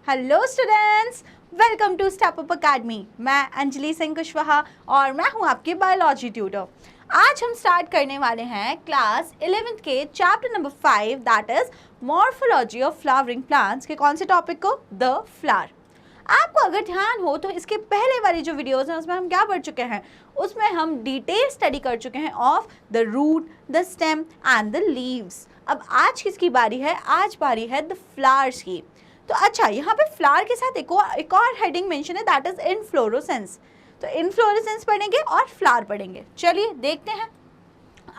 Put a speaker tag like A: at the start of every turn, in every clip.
A: Hello students, welcome to Step Up Academy. मैं अंजलि सिंह कुशवाहा और मैं हूं आपकी बायोलॉजी ट्यूटर। आज हम स्टार्ट करने वाले हैं क्लास 11th के chapter number 5 that is morphology of flowering plants के कौन से टॉपिक को, द फ्लावर। आपको अगर ध्यान हो तो इसके पहले वाली जो वीडियोस हैं उसमें हम क्या पढ़ चुके हैं, उसमें हम डिटेल स्टडी कर चुके हैं of the root, the stem and the leaves. अब आज किसकी बारी है? आज बारी है द फ्लावर्स की। तो अच्छा, यहाँ पे फ्लावर के साथ एक और हेडिंग मेंशन है दैट इज इनफ्लोरेसेंस। तो इनफ्लोरेसेंस पढ़ेंगे और फ्लावर पढ़ेंगे। चलिए देखते हैं।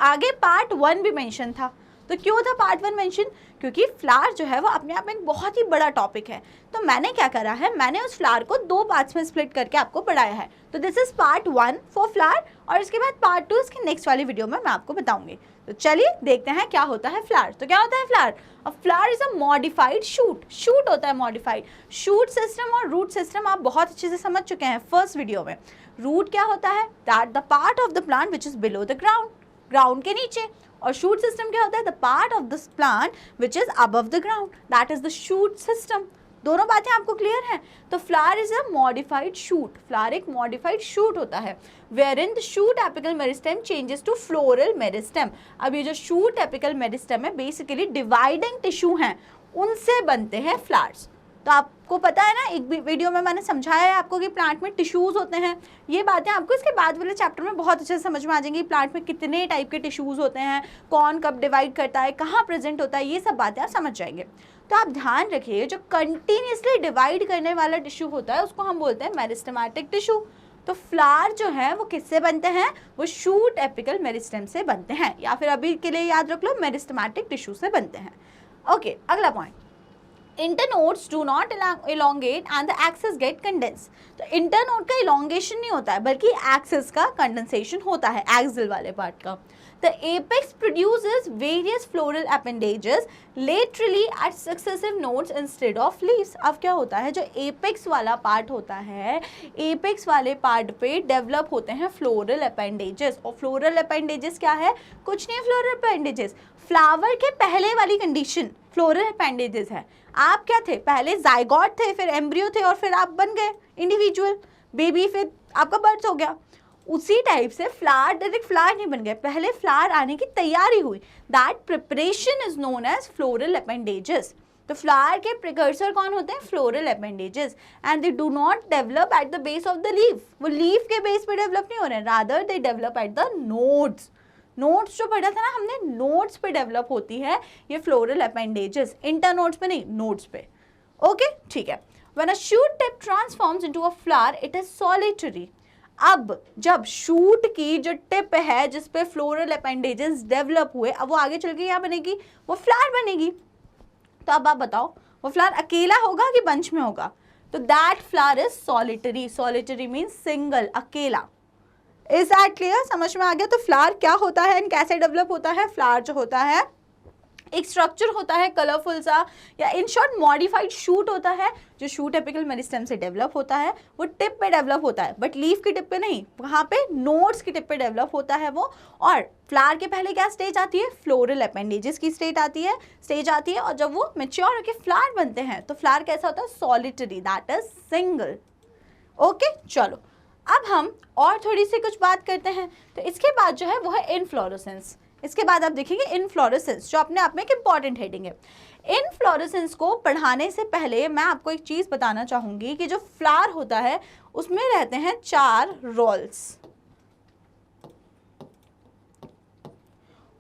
A: आगे पार्ट 1 भी मेंशन था। तो क्यों था पार्ट 1 मेंशन? क्योंकि फ्लावर जो है वो अपने आप में एक बहुत ही बड़ा टॉपिक है। तो मैंने क्या करा है, मैंने उस फ्लावर को 2 पार्ट्स में स्प्लिट करके आपको पढ़ाया है। तो this is part 1 for flower और इसके बाद पार्ट 2 इसके नेक्स्ट वाली वीडियो में मैं आपको बताऊंगी। तो चलिए देखते हैं क्या होता है फ्लावर। तो क्या होता है flower? A flower is a modified shoot. Shoot होता है मॉडिफाइड। शूट सिस्टम और रूट सिस्टम आप बहुत अच्छे से समझ चुके हैं फर्स्ट वीडियो में। रूट क्या होता है? That the part of the plant which is below the ground, ground के नीचे। और शूट सिस्टम क्या होता है? The part of this plant which is above the ground, that is the shoot system. दोनों बातें आपको क्लियर हैं? तो flower is a modified shoot. Flower एक मॉडिफाइड शूट होता है wherein the shoot apical meristem changes to floral meristem. अब ये जो शूट एपिकल मेरिस्टेम है बेसिकली डिवाइडिंग टिश्यू हैं, उनसे बनते हैं फ्लावर्स। तो आपको पता है ना, एक वीडियो में मैंने समझाया है आपको कि प्लांट में टिश्यूज होते हैं। ये बातें आपको इसके बाद वाले चैप्टर में बहुत अच्छे से समझ में आ जाएंगी। प्लांट में कितने टाइप के टिश्यूज होते हैं, कौन कब डिवाइड करता है, कहाँ प्रेजेंट होता है, ये सब बातें आप समझ जाएंगे। तो आप ध्यान रखिए, जो कंटिन्यूसली डिवाइड करने वाला टिश्यू होता है उसको हम बोलते हैं मेरिस्टेमेटिक टिश्यू। तो फ्लावर जो है वो किससे बनते हैं? वो शूट एपिकल मेरिस्टेम से बनते हैं, या फिर अभी के लिए याद रख लो मेरिस्टेमेटिक टिश्यू से बनते हैं। ओके, अगला point, internodes do not elongate and the axis get condense. तो इंटरनोड का इलोंगेशन नहीं होता है बल्कि एक्सेस का कंडेंसेशन होता है, एक्सिल वाले पार्ट का। The apex produces various floral appendages laterally at successive nodes instead of leaves। अब क्या होता है, जो एपेक्स वाला पार्ट होता है, एपेक्स वाले पार्ट पे डेवलप होते हैं फ्लोरल अपेंडेजेस। और फ्लोरल अपेंडेजेस क्या है? कुछ नहीं, फ्लोरल अपेंडेजेस फ्लावर के पहले वाली कंडीशन फ्लोरल अपेंडेजेस है। आप क्या थे? पहले जाइगोट थे, फिर एम्ब्रियो थे और फिर आप बन गए इंडिविजुअल बेबी, फिर आपका बर्थ हो गया। उसी टाइप से फ्लावर डायरेक्ट फ्लावर नहीं बन गए, पहले फ्लावर आने की तैयारी हुई। That preparation is known as floral appendages. तो फ्लावर के प्रिकर्सर कौन होते हैं? Floral appendages. And they do not develop at the base of the leaf. वो लीफ के बेस पे डेवलप नहीं हो रहे हैं, rather they develop at the nodes. Nodes जो पढ़ा था ना हमने, नोड्स पे डेवलप होती है ये फ्लोरल अपेंडेजेस, इंटरनोड्स पे नहीं, नोड्स पे। ओके, ठीक है। When a shoot tip transforms into a flower it is solitary. अब जब शूट की जो टिप है जिस पे फ्लोरल अपेंडेजेस डेवलप हुए, अब वो आगे चल के क्या बनेगी? वो फ्लावर बनेगी। तो अब आप बताओ, वो फ्लावर अकेला होगा कि बंच में होगा? तो that flower is solitary. Solitary means single, अकेला। Is that clear? समझ में आ गया? तो फ्लावर क्या होता है एंड कैसे डेवलप होता है? फ्लावर जो होता है एक स्ट्रक्चर होता है कलरफुल सा, या इन शॉर्ट मॉडिफाइड शूट होता है जो शूट एपिकल मेरिस्टेम से डेवलप होता है। वो टिप पे डेवलप होता है बट लीफ की टिप पे नहीं, वहाँ पे नोड्स की टिप पे डेवलप होता है वो। और फ्लावर के पहले क्या स्टेज आती है? फ्लोरल अपेंडेजेस की स्टेज आती है। और जब वो मेच्योर होकर फ्लावर बनते हैं तो फ्लावर कैसा होता है? Solitary, that is single. Okay, चलो अब हम और थोड़ी सी कुछ बात करते हैं। तो इसके बाद जो है वो है इनफ्लोरेसेंस। इसके बाद आप देखेंगे इनफ्लोरेसेंस, जो अपने आप में एक इंपॉर्टेंट हेडिंग है। इनफ्लोरेसेंस को पढ़ाने से पहले मैं आपको एक चीज बताना चाहूंगी कि जो फ्लावर होता है उसमें रहते हैं 4 रोल्स,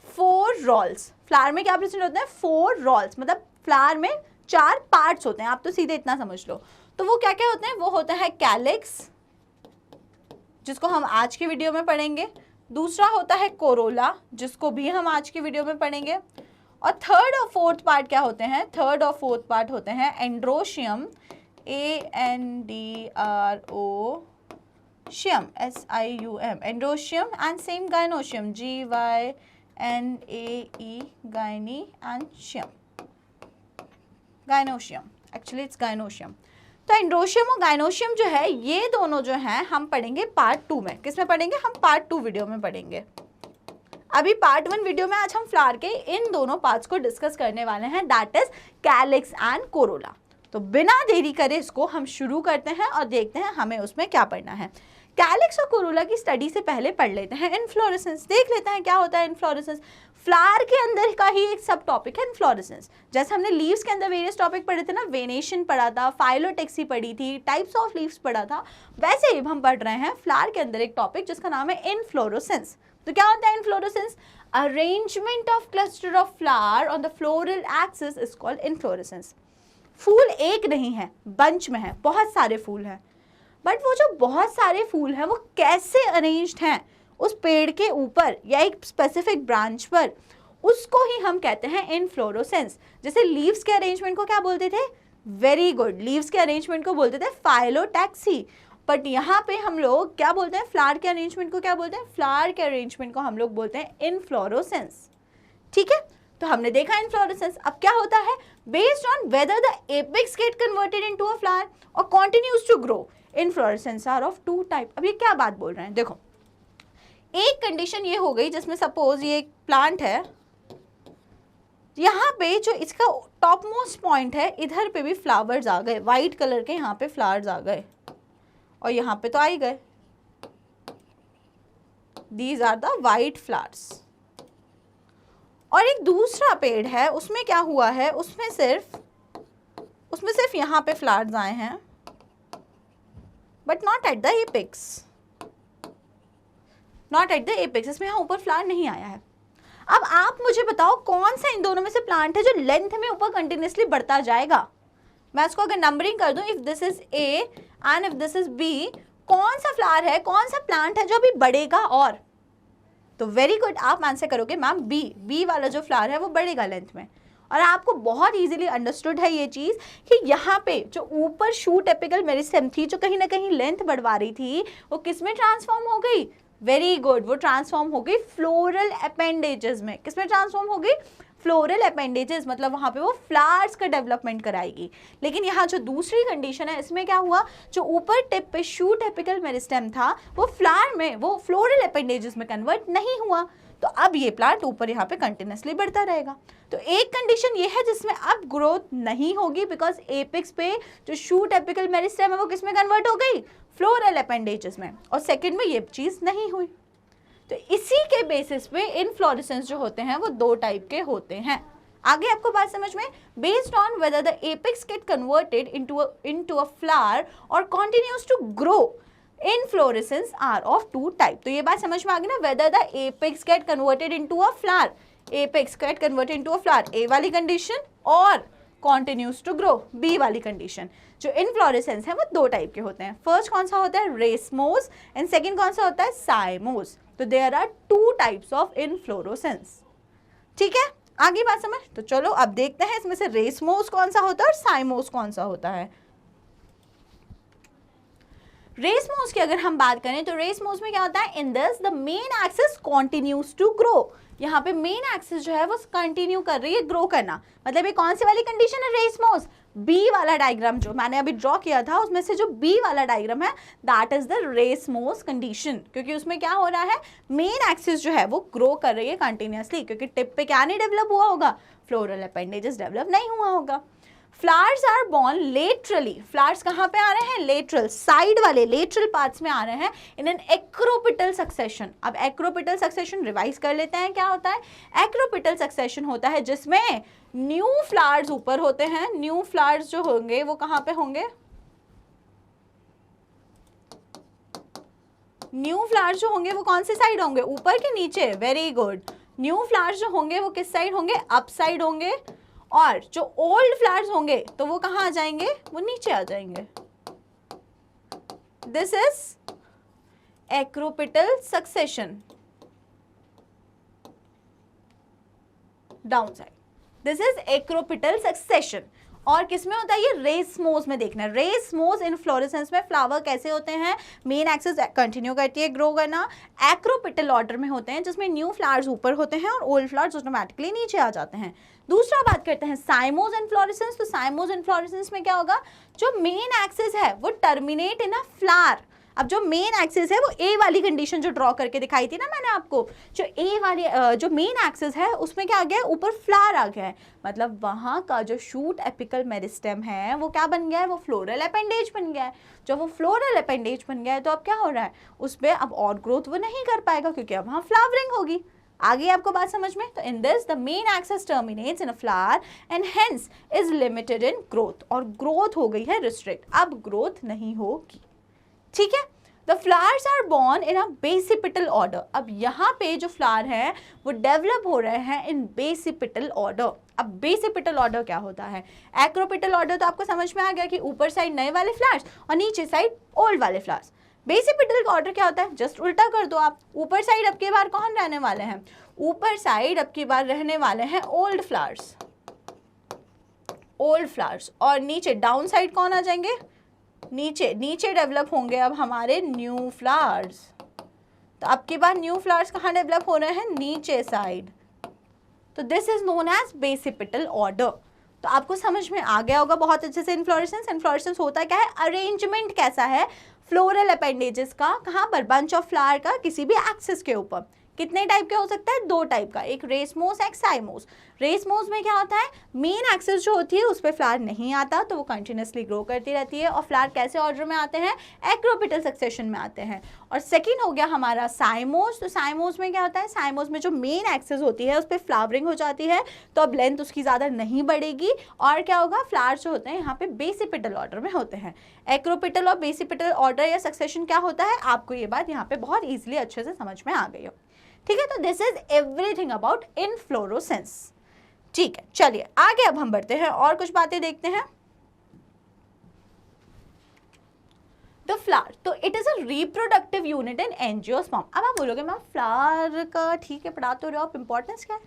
A: 4 रोल्स। फ्लावर में क्या प्रेजेंट होते हैं? 4 रोल्स, मतलब फ्लावर में 4 पार्ट्स होते हैं। आप तो सीधे इतना समझ लो। तो वो क्या क्या होते हैं? वो होता है कैलिक्स, जिसको हम आज की वीडियो में पढ़ेंगे। दूसरा होता है कोरोला, जिसको भी हम आज की वीडियो में पढ़ेंगे। और थर्ड और फोर्थ पार्ट क्या होते हैं? थर्ड और फोर्थ पार्ट होते हैं androecium, androecium, SIUM, androecium, and same gynoecium, GYNAE, gynae and शियम, गाइनोशियम, एक्चुअली इट्स गाइनोशियम। तो एंड्रोशियम और गाइनोशियम जो है ये दोनों जो हैं हम पढ़ेंगे पार्ट 2 में। किस में पढ़ेंगे? हम पार्ट 2 वीडियो में पढ़ेंगे। अभी पार्ट 1 वीडियो में आज हम फ्लावर के इन दोनों पार्ट्स को डिस्कस करने वाले हैं, that is calyx and Corolla. तो बिना देरी करे इसको हम शुरू करते हैं और देखते हैं हमें उसमें क्या पढ़ना है। कैलिक्स और कोरोला की स्टडी से पहले पढ़ लेते हैं इनफ्लोरेसेंस, देख लेते हैं क्या होता है इनफ्लोरेसेंस। फ्लावर के अंदर का ही एक सब टॉपिक है इनफ्लोरेसेंस। जैसे हमने लीव्स के अंदर वेरियस टॉपिक पढ़े थे ना, वेनेशन पढ़ा था, फाइलोटेक्सी पढ़ी थी, टाइप्स ऑफ लीव्स पढ़ा था, वैसे ही हम पढ़ रहे हैं फ्लावर के अंदर एक टॉपिक जिसका नाम है इनफ्लोरेसेंस। तो क्या होता है inflorescence? Arrangement of cluster of flower on the floral axis is called inflorescence. फूल एक नहीं है, बंच में है, बहुत सारे फूल हैं, बट वो जो बहुत सारे फूल हैं वो कैसे अरेंज्ड हैं उस पेड़ के ऊपर या एक स्पेसिफिक ब्रांच पर, उसको ही हम कहते हैं इनफ्लोरेसेंस। जैसे लीव्स के अरेंजमेंट को क्या बोलते थे? वेरी गुड, लीव्स के अरेंजमेंट को बोलते थे फाइलोटैक्सी। बट यहाँ पे हम लोग क्या बोलते हैं? फ्लावर के अरेंजमेंट को क्या बोलते हैं? फ्लावर के अरेंजमेंट को हम लोग बोलते हैं इनफ्लोरेसेंस। ठीक है, तो हमने देखा इनफ्लोरेसेंस। अब क्या होता है? Based on whether the apex get converted into a flower और continues to grow, inflorescence are of two type. अब ये क्या बात बोल रहे हैं? देखो, एक कंडीशन ये हो गई जिसमें सपोज ये एक प्लांट है, यहाँ पे जो इसका टॉप मोस्ट पॉइंट है, इधर पे भी फ्लावर्स आ गए, वाइट कलर के यहाँ पे फ्लावर्स आ गए और यहाँ पे तो आ ही गए, these are the white flowers. और एक दूसरा पेड़ है, उसमें क्या हुआ है? उसमें सिर्फ यहाँ पे फ्लावर्स आए हैं, but not at the apex, not at the apex, इसमें यहाँ ऊपर फ्लावर नहीं आया है। अब आप मुझे बताओ कौन सा इन दोनों में से प्लांट है जो लेंथ में ऊपर कंटिन्यूसली बढ़ता जाएगा? मैं इसको अगर नंबरिंग कर दूं, if this is A and if this is B, कौन सा फ्लावर है, कौन सा प्लांट है जो अभी बढ़ेगा? और तो वेरी गुड, आप आंसर करोगे मैम बी वाला जो फ्लावर है वो बढ़ेगा लेंथ में। और आपको बहुत इजीली अंडरस्टूड है ये चीज़ कि यहाँ पे जो ऊपर शूट एपिकल मेरिस्टेम थी जो कहीं ना कहीं लेंथ बढ़वा रही थी, वो किस में ट्रांसफॉर्म हो गई? वेरी गुड, वो ट्रांसफॉर्म हो गई फ्लोरल अपेंडेजेस में। किस में ट्रांसफॉर्म हो गई? फ्लोरल अपेंडेजेस, मतलब वहाँ पे वो फ्लावर्स का डेवलपमेंट कराएगी। लेकिन यहाँ जो दूसरी कंडीशन है, इसमें क्या हुआ? जो ऊपर टिप पे शूट एपिकल मेरिस्टेम था वो फ्लावर में, वो फ्लोरल अपेंडेजेस में कन्वर्ट नहीं हुआ, तो अब ये प्लांट ऊपर यहाँ पे कंटिन्यूसली बढ़ता रहेगा। तो एक कंडीशन ये है जिसमें अब ग्रोथ नहीं होगी, बिकॉज एपेक्स पे जो शूट एपिकल मेरिस्टेम है वो किस में कन्वर्ट हो गई? फ्लोरल अपेंडेजेस में। और सेकंड में ये चीज़ नहीं हुई। तो इसी के बेसिस पे इनफ्लोरेसेंस जो होते हैं वो दो टाइप के होते हैं। आगे आपको बात समझ में? Based on whether the apex get converted into a flower और continues to grow, inflorescence are of two type. तो ये बात समझ में आ गई ना? Whether the apex get converted into a flower, apex get converted into a flower, A वाली कंडीशन, और कंटिन्यूज टू ग्रो, बी वाली कंडीशन। जो इनफ्लोरेसेंस है वो दो टाइप के होते हैं। फर्स्ट कौन सा होता है? रेसमोस, एंड सेकंड कौन सा होता है? साइमोस। तो there are two types of inflorescence. ठीक है, आगे बात समझ? तो चलो अब देखते हैं इसमें से रेसमोस कौन सा होता है और साइमोस कौन सा होता है। रेसमोस की अगर हम बात करें तो रेसमोस में क्या होता है? In this the main axis continues to grow. यहाँ पे मेन एक्सिस जो है वो कंटिन्यू कर रही है ग्रो करना। मतलब ये कौन सी वाली कंडीशन है? रेसमोस। बी वाला डायग्राम जो मैंने अभी ड्रॉ किया था उसमें से जो बी वाला डायग्राम है, that is the racemose condition, क्योंकि उसमें क्या हो रहा है? मेन एक्सिस जो है वो ग्रो कर रही है कंटिन्यूसली, क्योंकि टिप पे क्या नहीं डेवलप हुआ होगा? फ्लोरल अपेंडेजेस डेवलप नहीं हुआ होगा। Flowers are born laterally. Flowers कहाँ पे आ रहे हैं? लेटरल, साइड वाले लेटरल पार्ट्स में आ रहे हैं, इन एन एक्रोपिटल सक्सेशन। अब एक्रोपिटल सक्सेशन रिवाइज कर लेते हैं, क्या होता है? एक्रोपिटल सक्सेशन होता है जिसमें न्यू फ्लावर्स ऊपर होते हैं। न्यू फ्लावर्स जो होंगे वो कहाँ पे होंगे? न्यू फ्लावर्स जो होंगे वो कौन सी साइड होंगे? ऊपर के नीचे? Very good. न्यू फ्लावर्स जो होंगे वो किस साइड होंगे? अप साइड होंगे। और जो ओल्ड फ्लावर्स होंगे तो वो कहाँ आ जाएंगे? वो नीचे आ जाएंगे। This is acropetal succession, down side. This is acropetal succession. और किस में होता है ये? रेसमोस में देखना है। रेसमोस इनफ्लोरेसेंस में फ्लावर कैसे होते हैं? मेन एक्सिस कंटिन्यू करती है ग्रो करना, एक्रोपिटल ऑर्डर में होते हैं जिसमें न्यू फ्लावर्स ऊपर होते हैं और ओल्ड फ्लावर्स ऑटोमेटिकली नीचे आ जाते हैं। दूसरा बात करते हैं साइमोस इनफ्लोरेसेंस। तो साइमोस इनफ्लोरेसेंस में क्या होगा? जो मेन एक्सिस है वो टर्मिनेट इन अ फ्लावर। अब जो मेन एक्सिस है वो ए वाली कंडीशन जो ड्रॉ करके दिखाई थी ना मैंने आपको, जो ए वाली जो मेन एक्सिस है उसमें क्या आ गया है, ऊपर फ्लावर आ गया है, मतलब वहाँ का जो शूट एपिकल मेरिस्टेम है वो क्या बन गया है, वो फ्लोरल अपेंडेज बन गया है। जब वो फ्लोरल अपेंडेज बन गया है तो अब क्या हो रहा है, उसमें अब और ग्रोथ वो नहीं कर पाएगा क्योंकि अब वहाँ फ्लावरिंग होगी। आ गई आपको बात समझ में? तो इन this the main axis terminates in a flower and hence is limited in growth, और ग्रोथ हो गई है रिस्ट्रिक्ट, अब ग्रोथ नहीं होगी। ठीक है, the flowers are born in a basipetal order. अब यहाँ पे जो फ्लावर है वो डेवलप हो रहे हैं इन बेसिपिटल ऑर्डर। अब बेसिपिटल ऑर्डर क्या होता है? एक्रोपिटल ऑर्डर तो आपको समझ में आ गया कि ऊपर साइड नए वाले फ्लावर्स और नीचे साइड ओल्ड वाले फ्लावर्स। बेसिपिटल का ऑर्डर क्या होता है? जस्ट उल्टा कर दो आप। ऊपर साइड अब की बार कौन रहने वाले हैं? ऊपर साइड अब की बार रहने वाले हैं ओल्ड फ्लावर्स, ओल्ड फ्लावर्स, और नीचे डाउन साइड कौन आ जाएंगे? नीचे डेवलप होंगे अब हमारे न्यू फ्लावर्स। तो अब की बार न्यू फ्लावर्स कहाँ डेवलप हो रहे हैं? नीचे साइड। तो this is known as basipetal order. तो आपको समझ में आ गया होगा बहुत अच्छे से इन्फ्लोरेसेंस। इन्फ्लोरेसेंस होता क्या है? अरेंजमेंट कैसा है फ्लोरल अपेंडेजेस का, कहाँ पर? बंच ऑफ फ्लावर का किसी भी एक्सिस के ऊपर। कितने टाइप के हो सकता है? दो टाइप का, एक रेसमोस, एक साइमोस। रेसमोस में क्या होता है? मेन एक्सिस जो होती है उस पर फ्लावर नहीं आता, तो वो कंटिन्यूसली ग्रो करती रहती है, और फ्लावर कैसे ऑर्डर में आते हैं? एक्रोपिटल सक्सेशन में आते हैं। और सेकंड हो गया हमारा साइमोस। तो साइमोस में क्या होता है? साइमोस में जो मेन एक्सिस होती है उस पर फ्लावरिंग हो जाती है, तो अब लेंथ उसकी ज़्यादा नहीं बढ़ेगी, और क्या होगा? फ्लावर्स जो होते हैं यहाँ पे बेसिपिटल ऑर्डर में होते हैं। एक्रोपिटल और बेसिपिटल ऑर्डर या सक्सेशन क्या होता है? आपको ये बात यहाँ पे बहुत ईजिली अच्छे से समझ में आ गई हो। ठीक है, तो this is everything about inflorescence. ठीक है, चलिए आगे अब हम बढ़ते हैं और कुछ बातें देखते हैं। द फ्लावर, तो it is a reproductive unit in angiosperm. अब आप बोलोगे मैम फ्लावर का ठीक है पढ़ा तो रहे हो आप, इंपॉर्टेंस क्या है?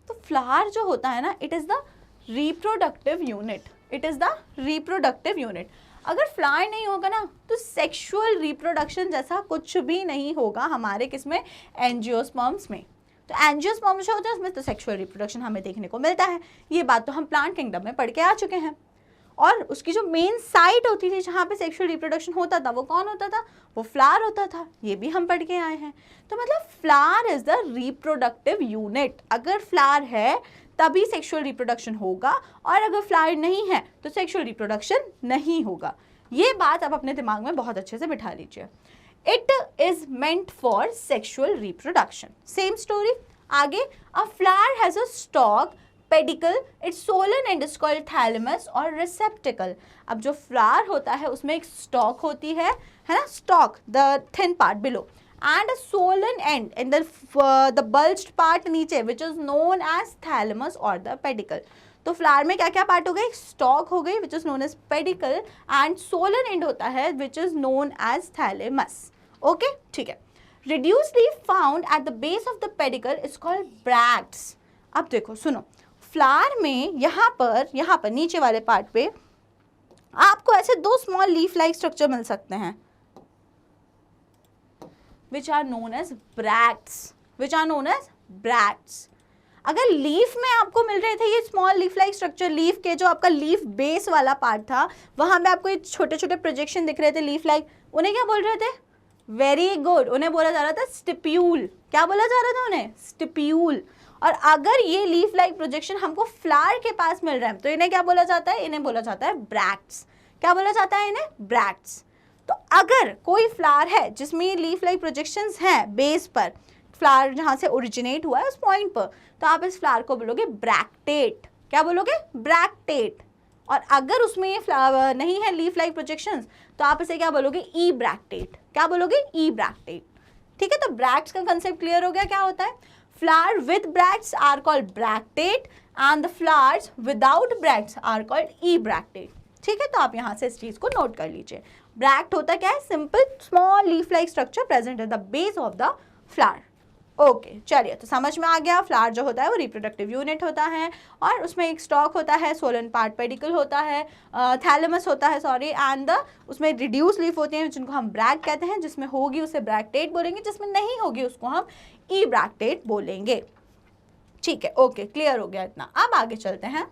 A: तो फ्लावर जो होता है ना, it is the reproductive unit, it is the reproductive unit. अगर फ्लावर नहीं होगा ना तो सेक्सुअल रिप्रोडक्शन जैसा कुछ भी नहीं होगा हमारे किसमें? एंजियोस्पर्म्स में। तो एंजियोस्पर्म्स जो होते हैं उसमें तो सेक्सुअल रिप्रोडक्शन हमें देखने को मिलता है। ये बात तो हम प्लांट किंगडम में पढ़ के आ चुके हैं। और उसकी जो मेन साइट होती थी जहाँ पे सेक्सुअल रिप्रोडक्शन होता था वो कौन होता था? वो फ्लावर होता था। ये भी हम पढ़ के आए हैं। तो मतलब flower is the reproductive unit. अगर फ्लावर है तभी सेक्सुअल रिप्रोडक्शन होगा, और अगर फ्लावर नहीं है तो सेक्सुअल रिप्रोडक्शन नहीं होगा। ये बात आप अपने दिमाग में बहुत अच्छे से बिठा लीजिए। It is meant for sexual reproduction. Same story आगे। A flower has a stalk, pedicel, its swollen end is called thalamus और रिसेप्टिकल। अब जो फ्लावर होता है उसमें एक स्टॉक होती है ना, stock the thin part below, and a swollen end in the bulged part नीचे which is known as thalamus or the pedicle। तो फ्लावर में क्या क्या पार्ट हो गए? स्टॉक हो गई which is known as pedicle, and swollen end होता है which is known as thalamus। Okay, ठीक है। reduced leaf found at the base of the pedicle is called bracts। अब देखो सुनो, फ्लावर में यहाँ पर नीचे वाले पार्ट पे आपको ऐसे दो स्मॉल लीफ लाइक स्ट्रक्चर मिल सकते हैं which are known as bracts, which are known as bracts। अगर लीफ में आपको मिल रहे थे ये small leaf like structure, leaf के जो आपका लीफ बेस वाला पार्ट था वहां पे आपको ये छोटे छोटे प्रोजेक्शन दिख रहे थे लीफ लाइक, उन्हें क्या बोल रहे थे? वेरी गुड, उन्हें बोला जा रहा था स्टिप्यूल। क्या बोला जा रहा था उन्हें? स्टिप्यूल। और अगर ये लीफ लाइक प्रोजेक्शन हमको फ्लावर के पास मिल रहा है तो इन्हें क्या बोला जाता है? इन्हें बोला जाता है ब्रैक्ट्स। क्या बोला जाता है इन्हें? ब्रैक्ट्स। तो अगर कोई फ्लावर है जिसमें ये लीफ लाइक प्रोजेक्शंस हैं बेस पर, फ्लावर जहाँ से ओरिजिनेट हुआ है उस पॉइंट पर, तो आप इस फ्लावर को बोलोगे ब्रैक्टेट। क्या बोलोगे? ब्रैक्टेट। और अगर उसमें ये फ्लावर नहीं है लीफ लाइक प्रोजेक्शंस तो आप इसे क्या बोलोगे? ई ब्रैक्टेट। क्या बोलोगे? ई ब्रैक्टेट। ठीक है, तो ब्रैक्ट्स का कंसेप्ट क्लियर हो गया क्या होता है? Flower with bracts are called bracteate and the flowers without bracts are called ebracteate. ठीक है, तो आप यहाँ से इस चीज को नोट कर लीजिए। ब्रैक्ट होता क्या है? Simple small leaf like structure present at the base of the flower. Okay, चलिए तो समझ में आ गया। फ्लावर जो होता है वो रिप्रोडक्टिव यूनिट होता है और उसमें एक स्टॉक होता है, सोलन पार्ट पेडिकल होता है, थैलेमस होता है सॉरी, एंड उसमें रिड्यूस लीफ होती हैं जिनको हम ब्रैक्ट कहते हैं। जिसमें होगी उसे ब्रैक्टेट बोलेंगे, जिसमें नहीं होगी उसको हम ई ब्रैक्टेट बोलेंगे। ठीक है, ओके, क्लियर हो गया इतना। अब आगे चलते हैं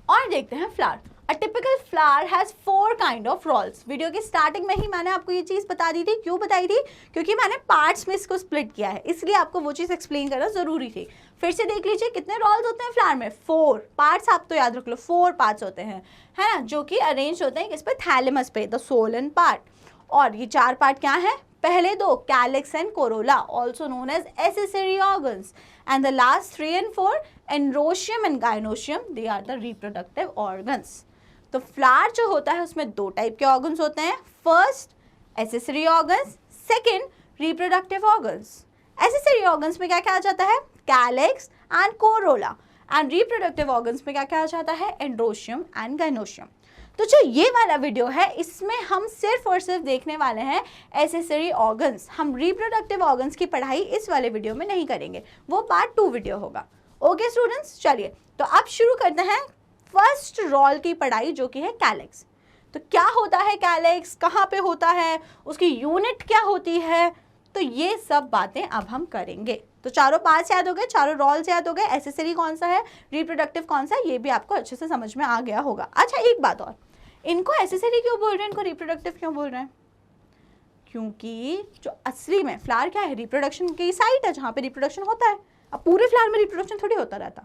A: और देखते हैं flower. A typical flower has 4 kind of rolls. Video की स्टार्टिंग में ही मैंने आपको ये चीज़ बता दी थी. क्यों बताई थी? क्योंकि मैंने पार्ट्स में इसको स्प्लिट किया है, इसलिए आपको वो चीज़ एक्सप्लेन करना जरूरी थी. फिर से देख लीजिए कितने रोल्स होते हैं फ्लावर में. 4 पार्ट्स. आप तो याद रख लो 4 पार्ट्स होते हैं, है ना, जो कि अरेंज होते हैं किस पे, थैलेमस पे, द सोलन पार्ट. और ये 4 पार्ट क्या है? पहले 2 calyx and corolla, also known as accessory organs, and the last 3 and 4 androecium and gynoecium, they are the reproductive organs. तो फ्लावर जो होता है उसमें 2 टाइप के ऑर्गन्स होते हैं. First accessory organs, second reproductive organs. Accessory organs में क्या क्या आ जाता है? Calyx and corolla. And reproductive organs में क्या क्या आ जाता है? Androecium and gynoecium. तो जो ये वाला वीडियो है इसमें हम सिर्फ और सिर्फ देखने वाले हैं एसेसरी ऑर्गन्स. हम रिप्रोडक्टिव ऑर्गन्स की पढ़ाई इस वाले वीडियो में नहीं करेंगे, वो पार्ट 2 वीडियो होगा. ओके स्टूडेंट्स, चलिए तो अब शुरू करते हैं फर्स्ट रोल की पढ़ाई, जो कि है कैलिक्स. तो क्या होता है कैलिक्स, कहाँ पे होता है, उसकी यूनिट क्या होती है, तो ये सब बातें अब हम करेंगे. तो चारों पार्ट्स याद हो गए, चारों रोल्स याद हो गए, एसेसरी कौन सा है, रिप्रोडक्टिव कौन सा है, ये भी आपको अच्छे से समझ में आ गया होगा. अच्छा एक बात और, इनको एसेसरी क्यों बोल रहे हैं, इनको रिप्रोडक्टिव क्यों बोल रहे हैं? क्योंकि जो असली में फ्लावर क्या है, रिप्रोडक्शन की साइट है जहाँ पे रिप्रोडक्शन होता है. अब पूरे फ्लावर में रिप्रोडक्शन थोड़ी होता रहता,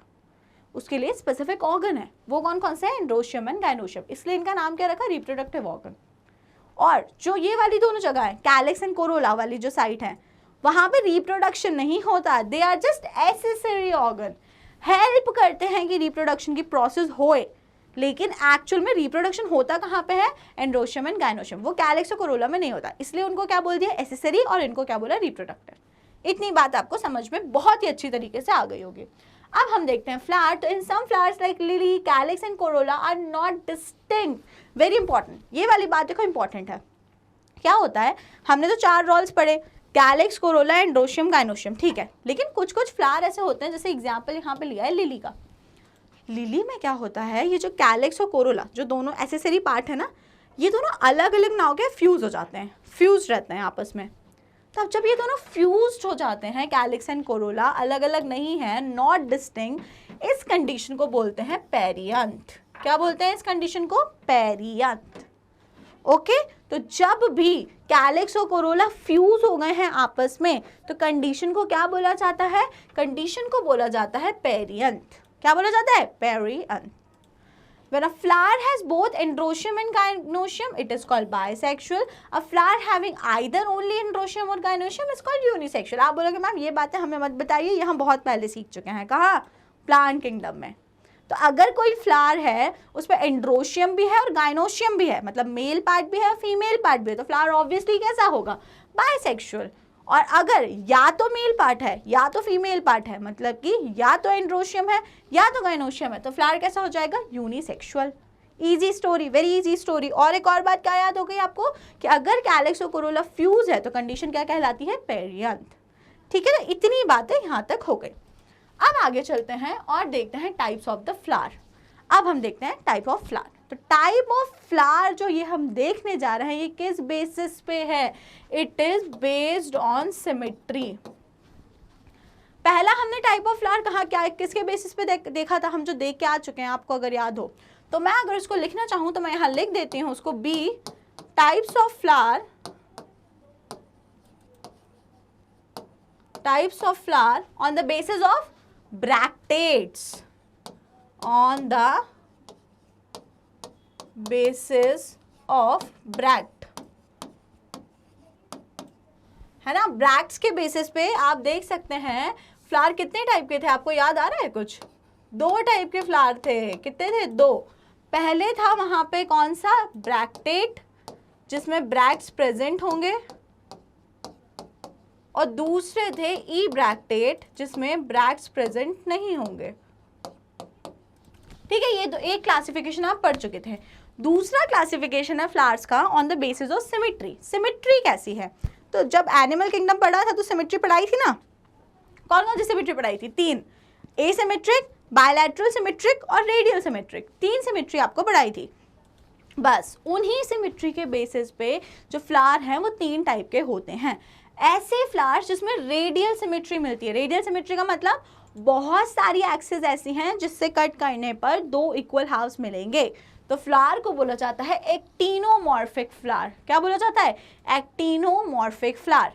A: उसके लिए स्पेसिफिक ऑर्गन है. वो कौन कौन से हैं? Androecium and gynoecium. इसलिए इनका नाम क्या रखा? Reproductive organ. और जो ये वाली दोनों जगह है, कैलिक्स एंड कोरोला वाली जो साइट है, वहां पे रिप्रोडक्शन नहीं होता. They are just accessory organ, help करते हैं कि रिप्रोडक्शन की प्रोसेस होए. लेकिन एक्चुअल में रिप्रोडक्शन होता कहाँ पे है? Androecium and gynoecium. वो कैलिक्स और कोरोला में नहीं होता, इसलिए उनको क्या बोल दिया? एसेसरी. और इनको क्या बोला? रिप्रोडक्टिव. इतनी बात आपको समझ में बहुत ही अच्छी तरीके से आ गई होगी. अब हम देखते हैं फ्लावर. तो in some flowers like lily, calyx and corolla are not distinct. Very important, ये वाली बात देखो इंपॉर्टेंट है. क्या होता है, हमने तो 4 रोल्स पढ़े, कैलिक्स, कोरोला, एंड्रोशियम, गाइनोशियम, ठीक है. लेकिन कुछ कुछ फ्लावर ऐसे होते हैं, जैसे एग्जाम्पल यहाँ पे लिया है लिली का. लिली में क्या होता है, ये जो कैलिक्स और कोरोला जो दोनों एसेसरी पार्ट है ना, ये दोनों अलग अलग ना होकर फ्यूज हो जाते हैं, फ्यूज रहते हैं आपस में. तो अब जब ये दोनों फ्यूज्ड हो जाते हैं, कैलिक्स एंड कोरोला अलग अलग नहीं है, नॉट डिस्टिंक्ट, इस कंडीशन को बोलते हैं पेरियंथ. क्या बोलते हैं इस कंडीशन को? पेरियंथ. ओके, तो जब भी कैलिक्स और कोरोला फ्यूज हो गए हैं आपस में, तो कंडीशन को क्या बोला जाता है? कंडीशन को बोला जाता है पेरियंथ. क्या बोला जाता है? Perianth. When a flower has both androecium and gynoecium, it is called bisexual. A flower having either only androecium or gynoecium is called unisexual. आप बोलोगे मैम ये बातें हमें मत बताइए, ये हम बहुत पहले सीख चुके हैं. कहाँ? प्लांट किंगडम में. तो अगर कोई फ्लावर है उसमें एंड्रोशियम भी है और गाइनोशियम भी है, मतलब मेल पार्ट भी है और फीमेल पार्ट भी है, तो फ्लावर ऑब्वियसली कैसा होगा? बाइसेक्सुअल. और अगर या तो मेल पार्ट है या तो फीमेल पार्ट है, मतलब कि या तो एंड्रोशियम है या तो गाइनोशियम है, तो फ्लावर कैसा हो जाएगा? Unisexual. Easy story, very easy story. और एक और बात क्या याद हो गई आपको, कि अगर कैलिक्स और कोरोला फ्यूज है तो कंडीशन क्या कहलाती है? पेरियंथ. ठीक है, तो इतनी बातें यहाँ तक हो गई. अब आगे चलते हैं और देखते हैं टाइप्स ऑफ द फ्लावर. अब हम देखते हैं टाइप ऑफ फ्लावर. तो टाइप ऑफ फ्लावर जो ये हम देखने जा रहे हैं, ये किस बेसिस पे है? It is based on symmetry. पहला हमने टाइप ऑफ फ्लावर कहा क्या, किसके बेसिस पे देखा था, हम जो देख के आ चुके हैं, आपको अगर याद हो तो. मैं अगर इसको लिखना चाहूं तो मैं यहां लिख देती हूं उसको, B types of flower, types of flower on the basis of bracteates, on the basis of bract, है ना. ब्रैक्ट्स के बेसिस पे आप देख सकते हैं फ्लावर कितने टाइप के थे, आपको याद आ रहा है? कुछ 2 टाइप के फ्लावर थे. कितने थे? 2. पहले था वहां पे कौन सा? ब्रैक्टेट, जिसमें ब्रैक्ट्स प्रेजेंट होंगे, और दूसरे थे ई ब्रैक्टेट, जिसमें ब्रैक्ट्स प्रेजेंट नहीं होंगे. ठीक है, ये तो एक क्लासिफिकेशन आप पढ़ चुके थे. दूसरा क्लासिफिकेशन है फ्लावर्स का on the basis of symmetry. Symmetry कैसी है? तो जब एनिमल किंगडम पढ़ा था तो सिमेट्री पढ़ाई थी ना. कौन कौन सी सिमेट्री पढ़ाई थी? 3. एसिमेट्रिक, बायलैटरल सिमेट्रिक और रेडियल सिमेट्रिक. 3 सिमेट्री आपको पढ़ाई थी. बस उन्हीं सिमेट्री के बेसिस पे जो फ्लावर हैं वो 3 टाइप के होते हैं. ऐसे फ्लावर्स जिसमें रेडियल सिमेट्री मिलती है. रेडियल सिमेट्री का मतलब बहुत सारी एक्सिस ऐसी हैं जिससे कट करने पर 2 इक्वल हाफ्स मिलेंगे. तो फ्लावर को बोला जाता है एक्टिनोमॉर्फिक फ्लावर। क्या बोला जाता है? Actinomorphic flower.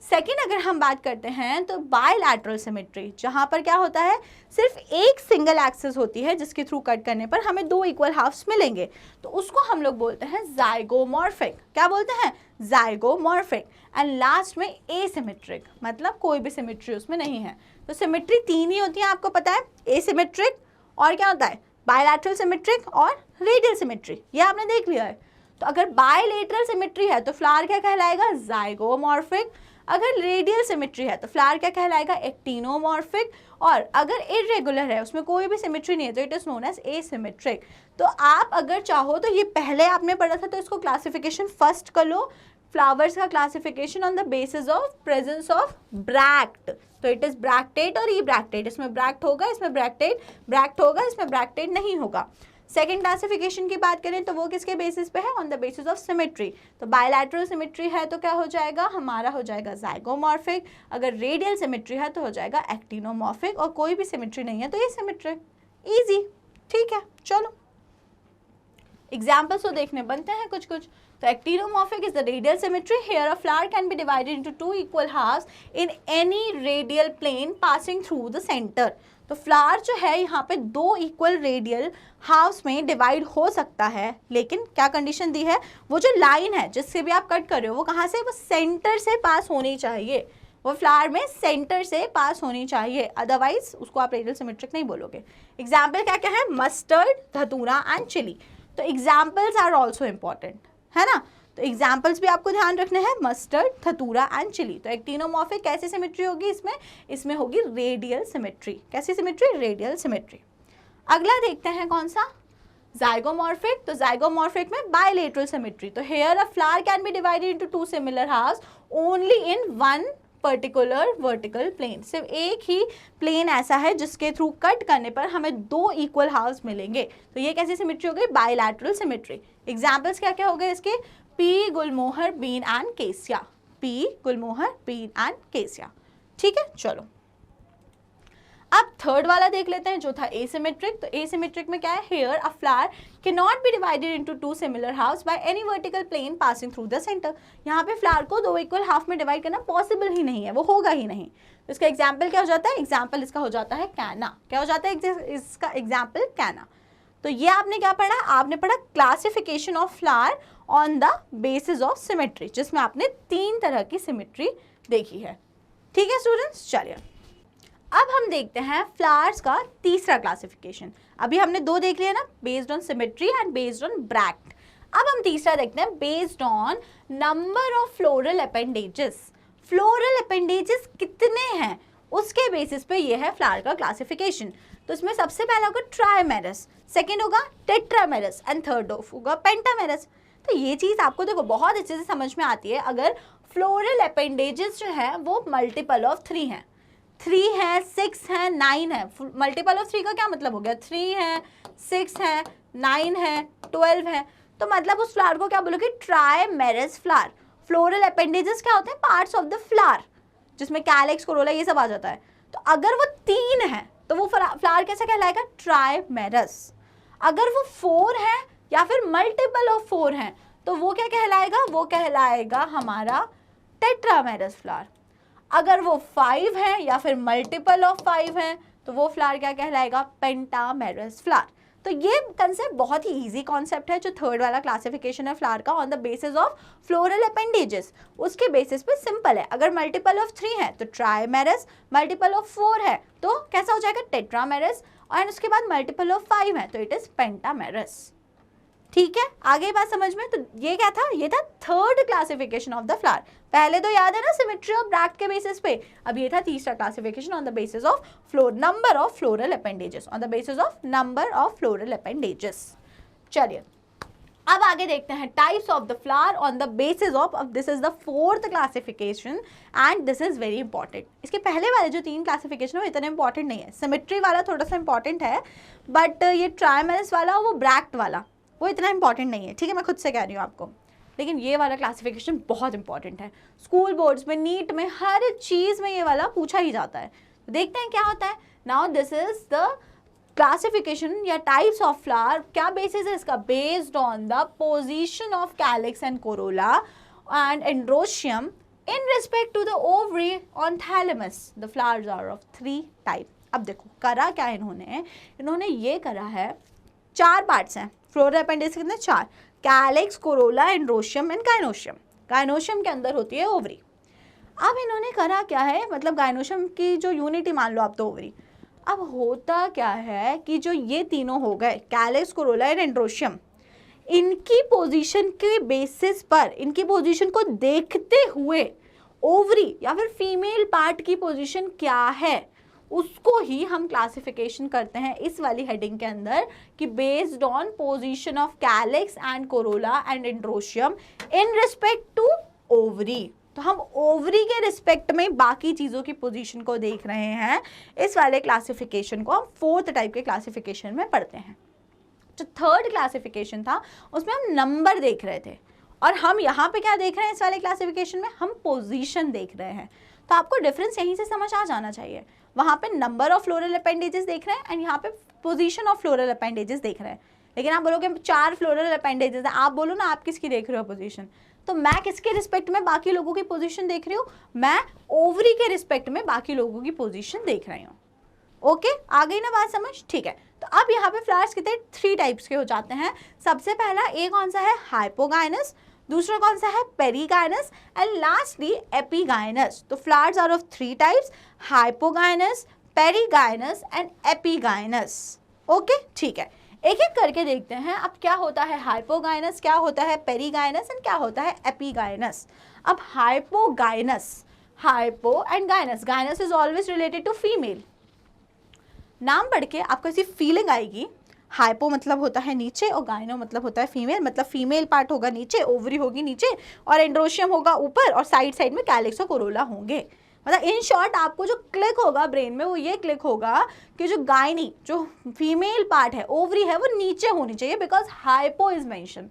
A: सेकेंड अगर हम बात करते हैं तो बायलैटरल सिमेट्री, जहाँ पर क्या होता है, सिर्फ एक सिंगल एक्सिस होती है जिसके थ्रू कट करने पर हमें दो इक्वल हाफ्स मिलेंगे, तो उसको हम लोग बोलते हैं जाइगोमॉर्फिक। क्या बोलते हैं? जाइगोमॉर्फिक। एंड लास्ट में एसिमेट्रिक, मतलब कोई भी सिमेट्री उसमें नहीं है। तो सिमेट्री तीन ही होती है, आपको पता है, एसिमेट्रिक और क्या होता है, बायलैटरल सिमेट्रिक और रेडियल सिमेट्री, ये आपने देख लिया है। तो अगर बायलैटरल सिमेट्री है तो फ्लावर क्या कहलाएगा? जाइगोमॉर्फिक। अगर रेडियल सिमेट्री है तो फ्लावर क्या कहलाएगा? एक्टिनोमॉर्फिक। और अगर इरेगुलर है, उसमें कोई भी सिमेट्री नहीं है, तो it is known as asymmetric. तो आप अगर चाहो तो ये पहले आपने पढ़ा था, तो इसको क्लासिफिकेशन फर्स्ट कर लो, फ्लावर्स का classification on the basis of presence of bract. तो इट इज ब्रैक्टेड और ई ब्रैक्टेड, इसमें ब्रैक्ट होगा, इसमें ब्रैक्ट होगा, इसमें ब्रैक्टेड नहीं होगा। सेकेंड क्लासिफिकेशन की बात करें तो वो किसके बेसिस पे है? On the basis of symmetry. तो बायलैटरल सिमेट्री है तो क्या हो जाएगा? हमारा हो जाएगा जाइगोमॉर्फिक। अगर रेडियल सिमेट्री है तो हो जाएगा एक्टिनोमॉर्फिक, और कोई भी सिमेट्री नहीं है तो ये सिमेट्रिक। इजी, ठीक है। चलो एग्जाम्पल्स तो देखने बनते हैं कुछ कुछ। तो actinomorphic is the radial symmetry. Here a flower can be divided into two equal halves in any radial plane passing through the centre. तो फ्लावर जो है यहाँ पे दो इक्वल रेडियल हाफ्स में डिवाइड हो सकता है, लेकिन क्या कंडीशन दी है? वो जो लाइन है जिससे भी आप कट कर रहे हो वो कहाँ से? वो सेंटर से पास होनी चाहिए, वो फ्लावर में सेंटर से पास होनी चाहिए, अदरवाइज उसको आप रेडियल सिमेट्रिक नहीं बोलोगे। एग्जाम्पल क्या क्या है? Mustard, datura and chilli. तो एग्जाम्पल्स आर ऑल्सो इम्पॉर्टेंट, है ना? तो एग्जाम्पल्स भी आपको ध्यान रखने हैं, मस्टर्ड, धतूरा एंड चिली। तो एक्टिनोमॉर्फिक कैसी सिमेट्री होगी इसमें? इसमें होगी रेडियल सिमेट्री। कैसी सिमेट्री? Radial symmetry. अगला देखते हैं कौन सा? जाइगोमॉर्फिक। तो जाइगोमॉर्फिक में बायलैटरल सिमेट्री। तो here a flower can be divided into two similar halves only in one particular vertical plane. सिर्फ एक ही प्लेन ऐसा है जिसके थ्रू कट करने पर हमें दो इक्वल हाफ्स मिलेंगे। तो ये कैसी सिमेट्री हो गई? Bilateral symmetry. एग्जाम्पल्स क्या क्या हो गए इसके? पी, गुलमोहर, बीन एंड केसिया। पी, गुलमोहर, बीन एंड केसिया। ठीक है, चलो अब थर्ड वाला देख लेते हैं जो था एसिमेट्रिक। तो एसिमेट्रिक में क्या है? Here a flower can not be divided into two similar halves by any vertical plane passing through the centre. यहाँ पे फ्लावर को दो इक्वल हाफ में डिवाइड करना पॉसिबल ही नहीं है, वो होगा ही नहीं। तो इसका एग्जाम्पल क्या हो जाता है? एग्जाम्पल इसका हो जाता है कैना। क्या हो जाता है इसका एग्जाम्पल? कैना। तो ये आपने क्या पढ़ा? आपने पढ़ा classification of flower on the basis of symmetry, जिसमें आपने तीन तरह की सिमेट्री देखी है। ठीक है स्टूडेंट्स, चलिए अब हम देखते हैं फ्लावर्स का तीसरा क्लासिफिकेशन। अभी हमने दो देख लिया ना, based on symmetry and based on bract. अब हम तीसरा देखते हैं based on number of floral appendages. Floral appendages कितने हैं उसके बेसिस पे ये है फ्लावर का क्लासिफिकेशन। तो इसमें सबसे पहला होगा ट्राइमेरस, सेकेंड होगा टेट्रामेरस एंड थर्ड होगा पेंटामेरस। तो ये चीज़ आपको देखो बहुत अच्छे से समझ में आती है अगर फ्लोरल अपेंडेजेस जो है वो मल्टीपल ऑफ 3 हैं। 3 है, 6 है, 9 है। मल्टीपल ऑफ 3 का क्या मतलब हो गया? 3 है, 6 है, 9 है, 12 है। तो मतलब उस फ्लावर को क्या बोलोगे? ट्राइमेरस फ्लावर। फ्लोरल अपेंडेजेस क्या होते हैं? पार्ट्स ऑफ द फ्लावर, जिसमें कैलिक्स, कोरोला ये सब आ जाता है। तो अगर वो 3 है तो वो फ्लावर कैसा कहलाएगा? ट्राइमेरस। अगर वो 4 है या फिर मल्टीपल ऑफ 4 है तो वो क्या कहलाएगा? वो कहलाएगा हमारा टेट्रामेरस फ्लावर। अगर वो 5 है या फिर मल्टीपल ऑफ 5 है तो वो फ्लावर क्या कहलाएगा? Pentamerous flower. तो ये कंसेप्ट बहुत ही इजी कॉन्सेप्ट है जो थर्ड वाला क्लासिफिकेशन है फ्लावर का on the basis of floral appendages. उसके बेसिस पे सिंपल है, अगर मल्टीपल ऑफ 3 है तो ट्राइमेरस, मल्टीपल ऑफ 4 है तो कैसा हो जाएगा? टेट्रामेरस, और उसके बाद मल्टीपल ऑफ 5 है तो इट इज पेंटामेरस। ठीक है, आगे बात समझ में? तो ये क्या था? ये था third classification of the flower. पहले तो याद है ना सिमेट्री और ब्रैक्ट के बेसिस पे, अब ये था तीसरा classification on the basis of number of floral appendages, on the basis of number of floral appendages. चलिए अब आगे देखते हैं types of the flower on the basis of, अब this is the fourth classification and this is very important. इसके पहले वाले जो 3 क्लासिफिकेशन है वो इतने इंपॉर्टेंट नहीं है। सिमेट्री वाला थोड़ा सा इंपॉर्टेंट है, बट ये ट्राइमेरस वाला, वो ब्रैक्ट वाला, वो इतना इंपॉर्टेंट नहीं है। ठीक है, मैं खुद से कह रही हूँ आपको, लेकिन ये वाला क्लासिफिकेशन बहुत इंपॉर्टेंट है। स्कूल बोर्ड्स में, नीट में, हर चीज़ में ये वाला पूछा ही जाता है। तो देखते हैं क्या होता है। Now this is the classification या टाइप्स ऑफ फ्लावर क्या बेसिस है इसका? Based on the position of calyx and corolla and androecium in respect to the ovary on thalamus. The flowers are of 3 type. अब देखो करा क्या इन्होंने ये करा है, 4 पार्ट्स हैं फ्लोरल अपेंडिक्स कितने? 4। Calyx, Corolla, androecium and gynoecium. Gynoecium के अंदर होती है ओवरी। अब इन्होंने करा क्या है, मतलब गाइनोशियम की जो यूनिटी मान लो आप तो ओवरी। अब होता क्या है कि जो ये तीनों हो गए कैलिक्स, कोरोला एंड एंड्रोशियम, इनकी पोजीशन के बेसिस पर, इनकी पोजीशन को देखते हुए ओवरी या फिर फीमेल पार्ट की पोजीशन क्या है उसको ही हम क्लासिफिकेशन करते हैं इस वाली हेडिंग के अंदर कि based on position of calyx and corolla and androecium in respect to ovary. तो हम ओवरी के रिस्पेक्ट में बाकी चीज़ों की पोजीशन को देख रहे हैं। इस वाले क्लासिफिकेशन को हम 4th टाइप के क्लासिफिकेशन में पढ़ते हैं। जो 3rd क्लासिफिकेशन था उसमें हम नंबर देख रहे थे, और हम यहाँ पे क्या देख रहे हैं इस वाले क्लासिफिकेशन में? हम पोजीशन देख रहे हैं। तो आपको डिफरेंस यहीं से समझ आ जाना चाहिए। वहाँ पे नंबर ऑफ फ्लोरल अपेंडेजेस देख रहे हैं एंड यहाँ पे पोजीशन ऑफ फ्लोरल अपेंडेजेस देख रहे हैं। लेकिन आप बोलोगे 4 फ्लोरल अपेंडेजेस है, आप बोलो ना आप किसकी देख रहे हो पोजीशन? तो मैं किसके रिस्पेक्ट में बाकी लोगों की पोजीशन देख रही हूँ? मैं ओवरी के रिस्पेक्ट में बाकी लोगों की पोजीशन देख रही हूँ। ओके, आ गई ना बात समझ? ठीक है। तो अब यहाँ पे फ्लावर्स कितने 3 टाइप्स के हो जाते हैं। सबसे पहला एक कौन सा है? हाइपोगाइनस। दूसरा कौन सा है? पेरीगाइनस। And lastly epigynous. तो flowers are of 3 types, hypogynous, perigynous and epigynous. Okay, ठीक है, एक एक करके देखते हैं। अब क्या होता है हाइपोगाइनस, क्या होता है पेरीगाइनस एंड क्या होता है एपीगाइनस। अब hypogynous, hypo and gynous, gynous is always related to female. नाम पढ़ के आपको ऐसी फीलिंग आएगी, हाइपो मतलब होता है नीचे और गाइनो मतलब होता है फीमेल, मतलब फीमेल पार्ट होगा नीचे, ओवरी होगी नीचे और एंड्रोशियम होगा ऊपर और साइड साइड में कैलिक्स और कोरोला होंगे। मतलब इन शॉर्ट आपको जो क्लिक होगा ब्रेन में वो ये क्लिक होगा कि जो गायनी, जो फीमेल पार्ट है, ओवरी है, वो नीचे होनी चाहिए because hypo is mention.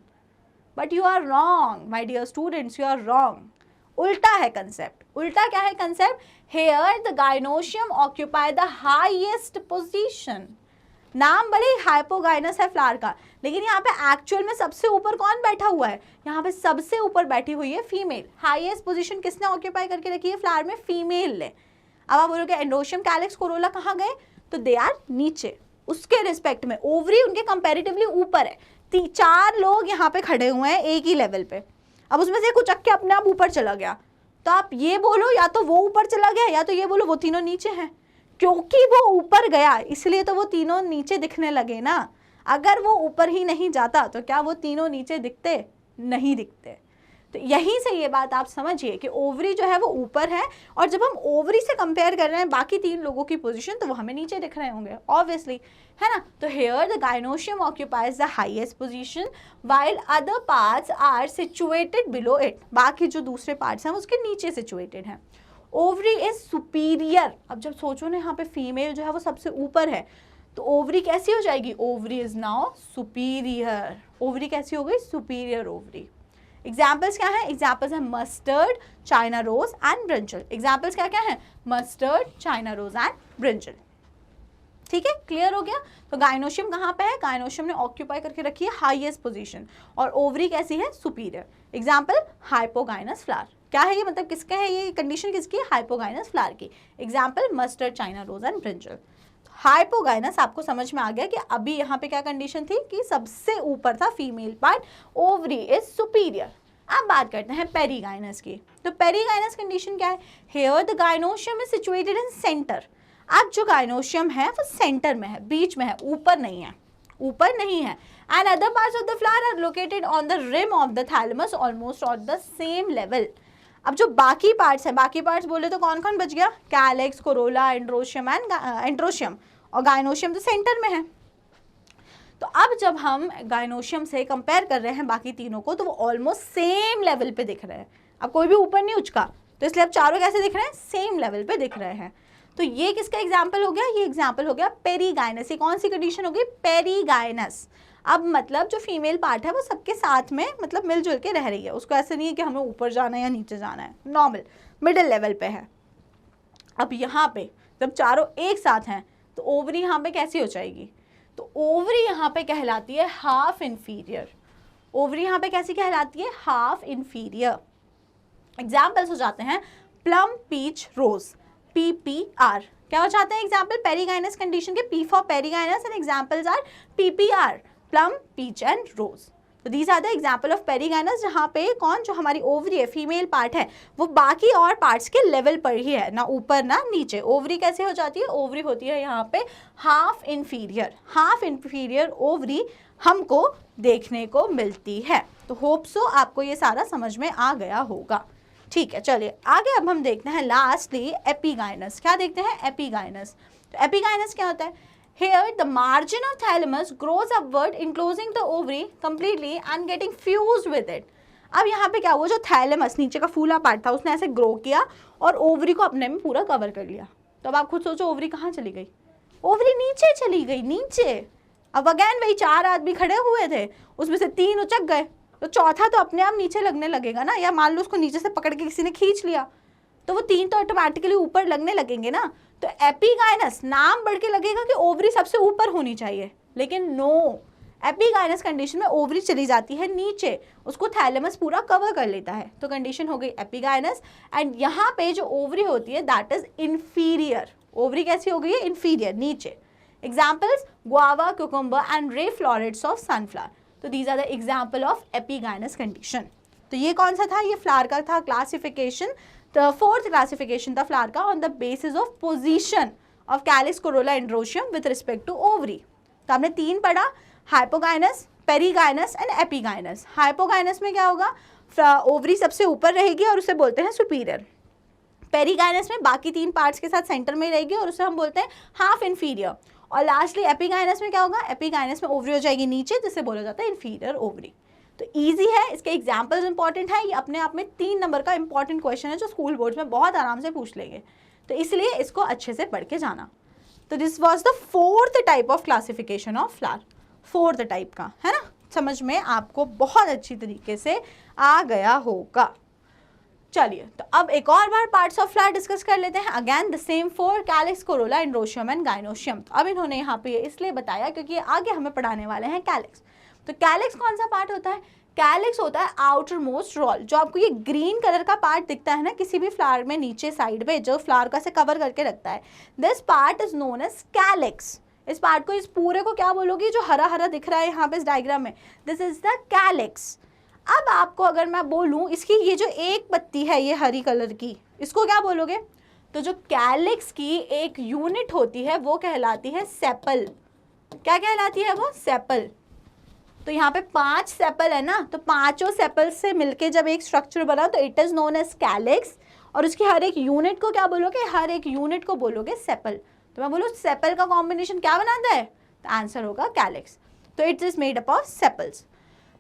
A: But you are wrong my dear students, you are wrong. उल्टा है कंसेप्ट। उल्टा क्या है concept? Here the gynoecium occupy the highest position. नाम भले ही हाइपोगाइनस है फ्लावर का, लेकिन यहाँ पे एक्चुअल में सबसे ऊपर कौन बैठा हुआ है? यहाँ पे सबसे ऊपर बैठी हुई है फीमेल। हाईएस्ट पोजीशन किसने ऑक्यूपाई करके रखी है फ्लावर में? फीमेल ने। अब आप बोलोगे एंड्रोशियम, कैलिक्स, कोरोला कहाँ गए? तो दे आर नीचे, उसके रिस्पेक्ट में ओवरी उनके कंपेरेटिवली ऊपर है। 4 लोग यहाँ पे खड़े हुए हैं एक ही लेवल पे। अब उसमें से कुछ के अपने आप ऊपर चला गया, तो आप ये बोलो या तो वो ऊपर चला गया या तो ये बोलो वो तीनों नीचे हैं। क्योंकि वो ऊपर गया इसलिए तो वो तीनों नीचे दिखने लगे ना। अगर वो ऊपर ही नहीं जाता तो क्या वो तीनों नीचे दिखते? नहीं दिखते। तो यहीं से ये बात आप समझिए कि ओवरी जो है वो ऊपर है, और जब हम ओवरी से कंपेयर कर रहे हैं बाकी 3 लोगों की पोजीशन तो वो हमें नीचे दिख रहे होंगे ऑब्वियसली, है ना। तो here the gynoecium occupies the highest position while other parts are situated below it. बाकी जो दूसरे पार्ट्स हैं उसके नीचे सिचुएटेड हैं। Ovary is superior. अब जब सोचो ना यहाँ पे फीमेल जो है वो सबसे ऊपर है, तो ओवरी कैसी हो जाएगी? Ovary is now superior. Ovary कैसी हो गई? Superior ovary. एग्जाम्पल्स क्या है? एग्जाम्पल्स है mustard, China rose and brinjal. Examples क्या क्या है? Mustard, China rose and brinjal. ठीक है, क्लियर हो गया। तो गाइनोशियम कहाँ पे है? गाइनोशियम ने ऑक्यूपाई करके रखी है हाईएस्ट पोजीशन, और ओवरी कैसी है? सुपीरियर। Example hypogynous flower. क्या है ये? मतलब किसका है ये कंडीशन? किसकी? हाइपोगाइनस फ्लावर की। Example mustard, China rose and brinjal. Hypogynous आपको समझ में आ गया कि अभी यहाँ पे क्या कंडीशन थी कि सबसे ऊपर था female part, ovary is superior. अब बात करते हैं पेरीगाइनस की। तो पेरीगाइनस कंडीशन क्या है? Here the gynoecium is situated in centre. अब जो गाइनोशियम है वो सेंटर में है, बीच में है, ऊपर नहीं है, ऊपर नहीं है। And other parts of the flower are located on the rim of the thalamus almost on the same level. अब जो बाकी पार्ट्स हैं, बाकी पार्ट्स बोले तो कौन कौन बच गया? Calyx, Corolla, androecium and androecium, और गाइनोशियम तो सेंटर में है। तो अब जब हम गाइनोशियम से कंपेयर कर रहे हैं बाकी तीनों को तो वो ऑलमोस्ट सेम लेवल पे दिख रहे हैं। अब कोई भी ऊपर नहीं उचका, तो इसलिए अब चारों कैसे दिख रहे हैं? सेम लेवल पे दिख रहे हैं। तो ये किसका एग्जाम्पल हो गया? ये एग्जाम्पल हो गया पेरीगाइनस। ये कौन सी कंडीशन हो गई? पेरीगाइनस। अब मतलब जो फीमेल पार्ट है वो सबके साथ में मतलब मिलजुल के रह रही है, उसको ऐसे नहीं है कि हमें ऊपर जाना है या नीचे जाना है, नॉर्मल मिडिल लेवल पे है। अब यहाँ पे जब चारों एक साथ हैं तो ओवरी यहाँ पे कैसी हो जाएगी, तो ओवरी यहाँ पे कहलाती है हाफ इन्फीरियर। ओवरी यहाँ पे कैसी कहलाती है, हाफ इन्फीरियर। एग्जाम्पल्स हो जाते हैं प्लम, पीच, रोज, PPR। क्या हो जाते हैं एग्जाम्पल पेरीगाइनस कंडीशन के, P for perigynous and examples are PPR, plum, peach and rose. तो these are the example of perigynous, जहाँ पे कौन, जो हमारी ओवरी है, फीमेल पार्ट है, वो बाकी और पार्ट्स के लेवल पर ही है, ना ऊपर ना नीचे। ओवरी कैसे हो जाती है, ओवरी होती है यहाँ पे half inferior. Half inferior ovary हमको देखने को मिलती है। तो होप सो आपको ये सारा समझ में आ गया होगा। ठीक है, चलिए आगे अब हम देखते हैं लास्टली एपिगाइनस। क्या देखते हैं, एपिगाइनस। तो एपिगाइनस क्या होता है, here the margin of thalamus grows upward enclosing the ovary completely and getting fused with it। अब यहाँ पे क्या हुआ, जो थैलेमस नीचे का फूला पार्ट था उसने ऐसे ग्रो किया और ओवरी को अपने में पूरा कवर कर लिया। तो अब आप खुद सोचो ओवरी कहाँ चली गई, ओवरी नीचे चली गई, नीचे। अब अगेन वही 4 आदमी खड़े हुए थे, उसमें से 3 उचक गए, तो चौथा तो अपने आप नीचे लगने लगेगा ना, या मान लो उसको नीचे से पकड़ के किसी ने खींच लिया तो वो 3 तो ऑटोमेटिकली ऊपर लगने लगेंगे ना। तो एपिगाइनस नाम बढ़ के लगेगा कि ओवरी सबसे ऊपर होनी चाहिए, लेकिन नो, एपिगाइनस कंडीशन में ओवरी चली जाती है नीचे, उसको थैलेमस पूरा कवर कर लेता है। तो कंडीशन हो गई एपिगाइनस। एंड यहाँ पे जो ओवरी होती है दैट इज इन्फीरियर। ओवरी कैसी हो गई है, इन्फीरियर, नीचे। Examples guava, cucumber and ray florets of sunflower. तो these are the example of epigynous condition. तो ये कौन सा था, ये फ्लावर का था क्लासिफिकेशन। The fourth classification था फ्लावर का on the basis of position of calyx, corolla, androecium with respect to ovary। तो हमने 3 पढ़ा, hypogynous, perigynous and epigynous. Hypogynous में क्या होगा, ओवरी सबसे ऊपर रहेगी और उसे बोलते हैं सुपीरियर। पेरीगाइनस में बाकी 3 पार्ट्स के साथ सेंटर में रहेगी और उसे हम बोलते हैं हाफ इन्फीरियर। और लास्टली एपिगाइनस में क्या होगा, एपिगाइनस में ओवरी हो जाएगी नीचे, जिसे बोला जाता है इन्फीरियर ओवरी। तो इजी है, इसके एग्जाम्पल्स इंपॉर्टेंट है, ये अपने आप में 3 नंबर का इंपॉर्टेंट क्वेश्चन है जो स्कूल बोर्ड्स में बहुत आराम से पूछ लेंगे, तो इसलिए इसको अच्छे से पढ़ के जाना। तो this was the 4th type of classification of flower, 4th type का, है ना। समझ में आपको बहुत अच्छी तरीके से आ गया होगा। चलिए तो अब एक और बार पार्ट्स ऑफ फ्लावर डिस्कस कर लेते हैं। Again the same 4, calyx, Corolla, androecium and gynoecium. तो अब इन्होंने यहाँ पे इसलिए बताया क्योंकि आगे हमें पढ़ाने वाले हैं कैलिक्स। तो कैलिक्स कौन सा पार्ट होता है, कैलिक्स होता है आउटर मोस्ट रोल। जो आपको ये ग्रीन कलर का पार्ट दिखता है ना किसी भी फ्लावर में नीचे साइड में, जो फ्लावर का से कवर करके रखता है, this part is known as calyx. इस पार्ट को, इस पूरे को क्या बोलोगे, जो हरा हरा दिख रहा है यहाँ पे इस डायग्राम में, दिस इज द कैलिक्स। अब आपको अगर मैं बोलूँ इसकी ये जो एक पत्ती है ये हरी कलर की, इसको क्या बोलोगे, तो जो कैलिक्स की एक यूनिट होती है वो कहलाती है सेपल। क्या कहलाती है वो, सेपल। तो यहाँ पे 5 सेपल है ना, तो 5 सेपल से मिलके जब एक स्ट्रक्चर बना तो it is known as calyx. और उसकी हर एक यूनिट को क्या बोलोगे, हर एक यूनिट को बोलोगे सेपल। तो मैं बोलूँ सेपल का कॉम्बिनेशन क्या बनाता है, तो आंसर होगा कैलिक्स। तो it is made up of sepals.